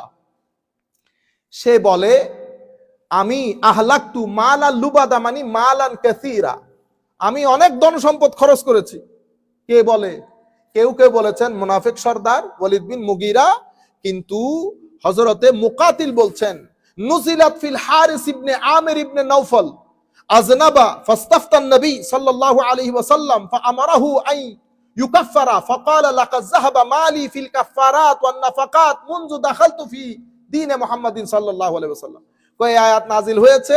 Speaker 1: সে বলে আমি আহলাকতু মালাল লুবাদা মানে মালান কাসীরা, আমি অনেক ধন সম্পদ খরচ করেছি। কে বলে? কেউ বলেছেন মুনাফিক সর্দার ওয়ালিদ বিন মুগীরা, কিন্তু হযরতে মুকাতিল বলছেন নুজিলাত ফিল হারিস ইবনে আমির ইবনে নওফল আজনাবা ফাস্তাফতান নবী সাল্লাল্লাহু আলাইহি ওয়াসাল্লাম ফাআমারাহু আই ইউকাফফারা ফাকালা লাকাদ যাহাবা মালি ফিল কাফফারাত ওয়ান নাফাকাত মুনযু দাখালতু ফি দ্বীনে মুহাম্মাদিন সাল্লাল্লাহু আলাইহি ওয়াসাল্লাম। কয় আয়াত নাজিল হয়েছে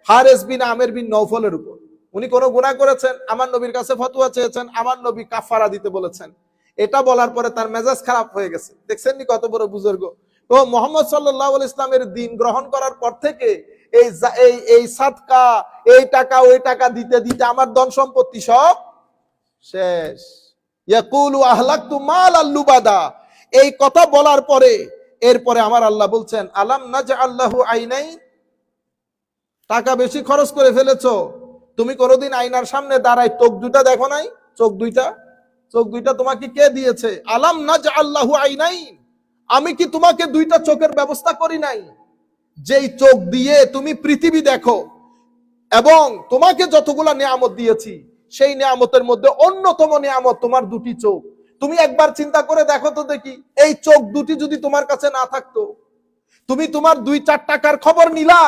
Speaker 1: হারিস বিন আমির বিন নওফলের উপর। উনি কোন গুনাহ করেছেন, আমার নবীর কাছে ফতোয়া চেয়েছেন, আমার নবী কাফারা দিতে বলেছেন। এটা বলার পরে তার মেজাজ খারাপ হয়ে গেছে। দেখছেন নি কত বড় বুজুর্গ। তো মুহাম্মদ সাল্লাল্লাহু আলাইহি ইসলামের দ্বীন গ্রহণ করার পর থেকে এই সাদকা, এই টাকা ওই টাকা দিতে দিতে আমার ধন সম্পত্তি সব শেষ। ইয়াকুলু আহলাকতু মালাল লুবাদা, এই কথা বলার পরে এরপরে আমার আল্লাহ বলছেন আলাম নাজআল লাহু আইনাইন, টাকা বেশি খরচ করে ফেলেছো, তুমি কোনোদিন আয়নার সামনে দাঁড়াই চোখ দুইটা দেখো নাই? চোখ দুইটা তোমাকে কে দিয়েছে? আলাম নাজআল লাহু আইনাইন, আমি কি তোমাকে দুইটা চোখের ব্যবস্থা করি নাই? যেই চোখ দিয়ে তুমি পৃথিবী দেখো এবং তোমাকে যতগুলা নিয়ামত দিয়েছি সেই নিয়ামতের মধ্যে অন্যতম নিয়ামত তোমার দুটি চোখ। তুমি একবার চিন্তা করে দেখো তো দেখি, এই চোখ দুটি যদি তোমার কাছে না থাকতো, তুমি তোমার 2-4 টাকার খবর নিলা,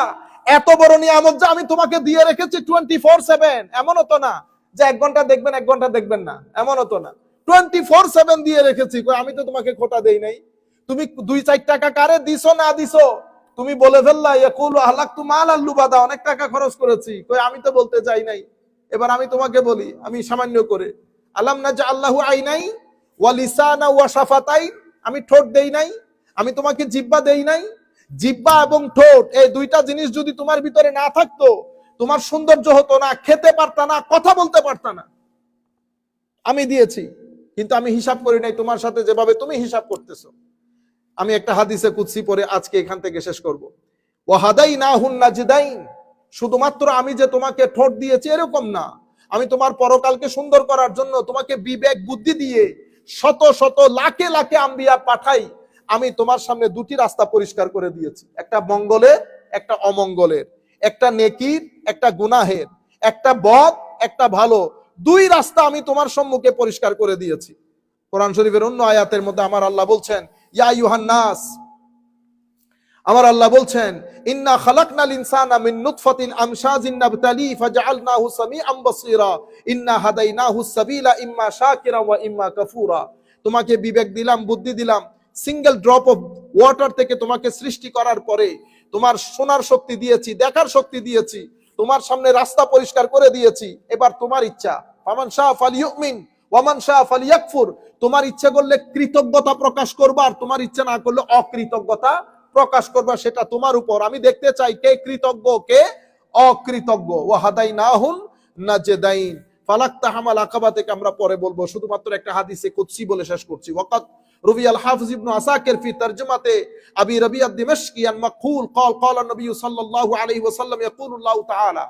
Speaker 1: এত বড় নিয়ামত যে আমি তোমাকে দিয়ে রেখেছি 24/7, এমনও তো না যে 1 ঘন্টা দেখবেন 1 ঘন্টা দেখবেন না, এমনও তো না, 24/7 দিয়ে রেখেছি। আমি তো তোমাকে খোটা দেই নাই। তুমি 2-4 টাকা কারে দিছো না দিছো তুমি বলে ফেললা ইয়াকুলু আহলাকতু মালাল লুবাদা, অনেক টাকা খরচ করেছি। আমি তো বলতে চাই নাই। এবার আমি তোমাকে বলি, আমি সামান্য করে আলাম নাজআল লাহু আইনাই ওয়া লিসানা ওয়া শাফাতাই, আমি ঠোঁট দেই নাই? আমি তোমাকে জিহ্বা দেই নাই? জিহ্বা এবং ঠোঁট, এই দুইটা জিনিস যদি তোমার ভিতরে না থাকতো তোমার সৌন্দর্য হতো না, খেতে পারতা না, কথা বলতে পারতা না। আমি দিয়েছি, কিন্তু আমি হিসাব করি নাই তোমার সাথে যেভাবে তুমি হিসাব করতেছো। আমি একটা হাদিসে কুদসি পড়ে আজকে এখান থেকে শেষ করব। ওয়াহাদাইনাহুন নাজদাইন, শুধুমাত্র আমি যে তোমাকে ঠোঁট দিয়েছি এরকম না, আমি তোমার পরকালকে সুন্দর করার জন্য তোমাকে বিবেক বুদ্ধি দিয়ে শত শত লাখে লাখে আম্বিয়া পাঠাই। আমি তোমার সামনে দুটি রাস্তা পরিষ্কার করে দিয়েছি, একটা মঙ্গলের একটা অমঙ্গলের, একটা নেকির একটা গুনাহের, একটা বদ একটা ভালো, দুই রাস্তা আমি তোমার সম্মুখে পরিষ্কার করে দিয়েছি। কোরআন শরীফের অন্য আয়াতের মধ্যে আমার আল্লাহ বলছেন ইয়া আইয়ুহান নাস, আমার আল্লাহ বলছেন ইন্না খালাকনাল ইনসানা মিন নুতফাতিন আমশাজিন নাবতালি ফাজআলনাহু সামিআম বাসীরা ইন্না হাদাইনাহুস সাবিলা ইম্মা শাকিরা ওয়া ইম্মা কাফুরা। তোমাকে বিবেক দিলাম, বুদ্ধি দিলাম, সিঙ্গেল ড্রপ অফ ওয়াটার থেকে তোমাকে সৃষ্টি করার পরে তোমার শোনার শক্তি দিয়েছি, দেখার শক্তি দিয়েছি, তোমার সামনে রাস্তা পরিষ্কার করে দিয়েছি। এবার তোমার ইচ্ছা ফামান শাআ ফালিয়ুমিন ওয়া মান শাআ ফালিয়াকফুর। তোমার ইচ্ছে করলে কৃতজ্ঞতা প্রকাশ করবা, আর তোমার ইচ্ছে না করলে অকৃতজ্ঞতা প্রকাশ করবা, সেটা তোমার উপর। আমি দেখতে চাই কে কৃতজ্ঞ কে অকৃতজ্ঞ। ওয়া হাদাইনাহুন নাজদাইন। ফালাকতাহামাল আকাবা থেকে আমরা পরে বলবো, শুধুমাত্র একটা হাদিসে কুদসি বলে শেষ করছি। ওয়াকাত রুবি আল হাফিজ ইবনে আসাকির ফি তারজুমাতে আবি রাবিআ আদ-দিমাশকি আন মাকহুল قال قال النبي صلى الله عليه وسلم يقول الله تعالى,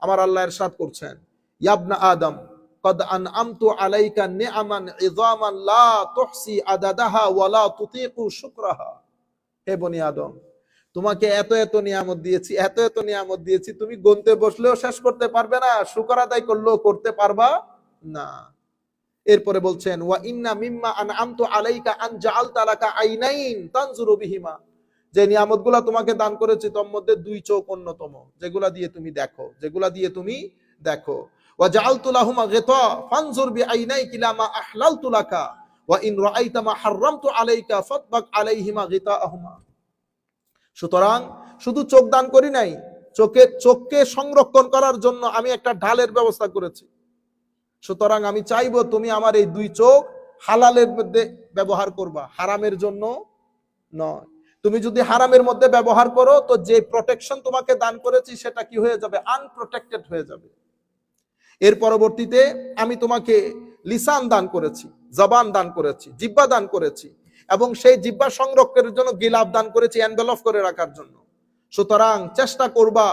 Speaker 1: আমার আল্লাহ ইরশাদ করছেন, ইয়া ইবনা আদম قد أنعمت عليك نعما عظاما لا تحصي عددها ولا تطيق شكرها। হে বনি আদম, তোমাকে এত এত নিয়ামত দিয়েছি, এত এত নিয়ামত দিয়েছি, তুমি গুনতে বসলেও শেষ করতে পারবে না, শুকর আদায় করলেও করতে পারবা না। এরপরে বলছেন, ওয়া ইন্না মিম্মা আনআমতু আলাইকা আন জাআলতা লাকা আইনাইন তানজুরু বিহিমা। যে নিয়ামতগুলো তোমাকে দান করেছি তার মধ্যে দুই চোখ অন্যতম, যেগুলা দিয়ে তুমি দেখো, যেগুলা দিয়ে তুমি দেখো। ওয়া জাআলতু লাহুমা গিতা ফানজুর বিআইনাইকা লা মা আহলালতু লাকা ওয়া ইন রাআইতা মা হাররামতু আলাইকা ফাতবাক আলাইহিমা গিতাআহুমা। সুতরাং শুধু চোখ দান করি নাই, চোখকে সংরক্ষণ করার জন্য আমি একটা ঢালের ব্যবস্থা করেছি। সুতরাং আমি চাইবো তুমি আমার এই দুই চোখ হালালের মধ্যে ব্যবহার করবা, হারামের জন্য নয়। তুমি যদি হারামের মধ্যে ব্যবহার করো তো যে প্রোটেকশন তোমাকে দান করেছি সেটা কি হয়ে যাবে? আনপ্রোটেক্টেড হয়ে যাবে। এর পরবর্তীতে আমি তোমাকে লিসান দান করেছি, জবান দান করেছি, জিহ্বা দান করেছি, এবং সেই জিহ্বা সংরক্ষণের জন্য গিলাফ দান করেছি, এনভেলপ করে রাখার জন্য। সুতরাং চেষ্টা করবা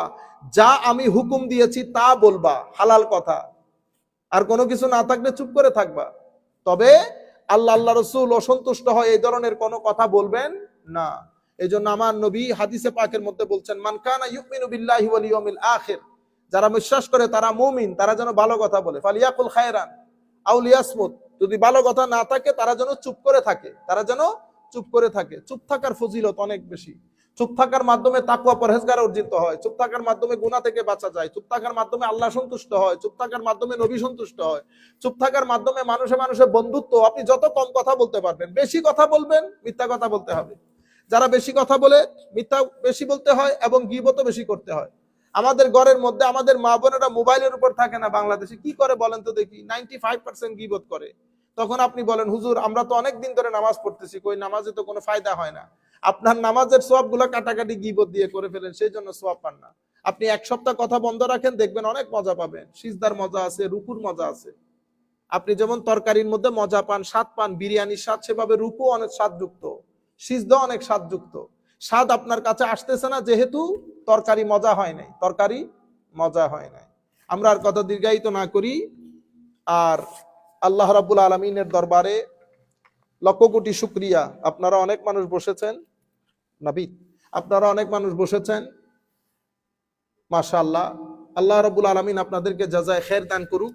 Speaker 1: যা আমি হুকুম দিয়েছি তা বলবা, হালাল কথা, আর কোনো কিছু না থাকলে চুপ করে থাকবা। তবে আল্লাহ রাসূল অসন্তুষ্ট হয় এই ধরনের কোনো কথা বলবেন না। এই জন্য আমার নবী হাদিসে পাকের মধ্যে বলছেন, মান কানা ইউমিনু বিল্লাহি ওয়াল ইয়াউমিল আখির, যারা বিশ্বাস করে তারা মুমিন, তারা যেন ভালো কথা বলে। ফালিয়াকুল খায়রান আও লিয়াসমুত, যদি ভালো কথা না থাকে তারা যেন চুপ করে থাকে, তারা যেন চুপ করে থাকে। চুপ থাকার ফজিলত অনেক বেশি। চুপ থাকার মাধ্যমে তাকওয়া পরহেজগার অর্জিত হয়, চুপ থাকার মাধ্যমে গুনাহ থেকে বাঁচা যায়, চুপ থাকার মাধ্যমে আল্লাহ সন্তুষ্ট হয়, চুপ থাকার মাধ্যমে নবী সন্তুষ্ট হয়, চুপ থাকার মাধ্যমে মানুষে মানুষের বন্ধুত্ব। আপনি যত কম কথা বলতে পারবেন, বেশি কথা বলবেন, মিথ্যা কথা বলতে হবে। যারা বেশি কথা বলে মিথ্যা বেশি বলতে হয় এবং গীবতও বেশি করতে হয়। আমাদের ঘরের মধ্যে আমাদের মা বোনেরা মোবাইলের উপর থাকে না, বাংলাদেশে কি করে বলেন তো দেখি? 95% গীবত করে। তখন আপনি বলেন, হুজুর আমরা তো অনেক দিন ধরে নামাজ পড়তেছি, কই নামাজে তো কোনো ফায়দা হয় না। আপনার নামাজের সওয়াবগুলো কাটাকাটি গীবত দিয়ে করে ফেলেন, সেই জন্য সওয়াব পান না। আপনি এক সপ্তাহ কথা বন্ধ রাখেন, দেখবেন অনেক মজা পাবেন। সিজদার মজা আছে, রুকুর মজা আছে। আপনি যেমন তরকারির মধ্যে মজা পান, স্বাদ পান, বিরিয়ানির স্বাদ, সেভাবে রুকু অনেক স্বাদযুক্ত, সিজদা অনেক স্বাদযুক্ত। স্বাদ আপনার কাছে আসতেছে না যেহেতু তরকারি মজা হয় নাই, তরকারি মজা হয় নাই। আমরা আর কথা দীর্ঘায়িত না করি। আর আল্লাহ রাব্বুল আলামিনের দরবারে লক্ষ কোটি শুকরিয়া। আপনারা অনেক মানুষ বসেছেন, নাবিদ আপনারা অনেক মানুষ বসেছেন, মাশাআল্লাহ। আল্লাহ রাব্বুল আলামিন আপনাদেরকে জাযায়ে খের দান করুক।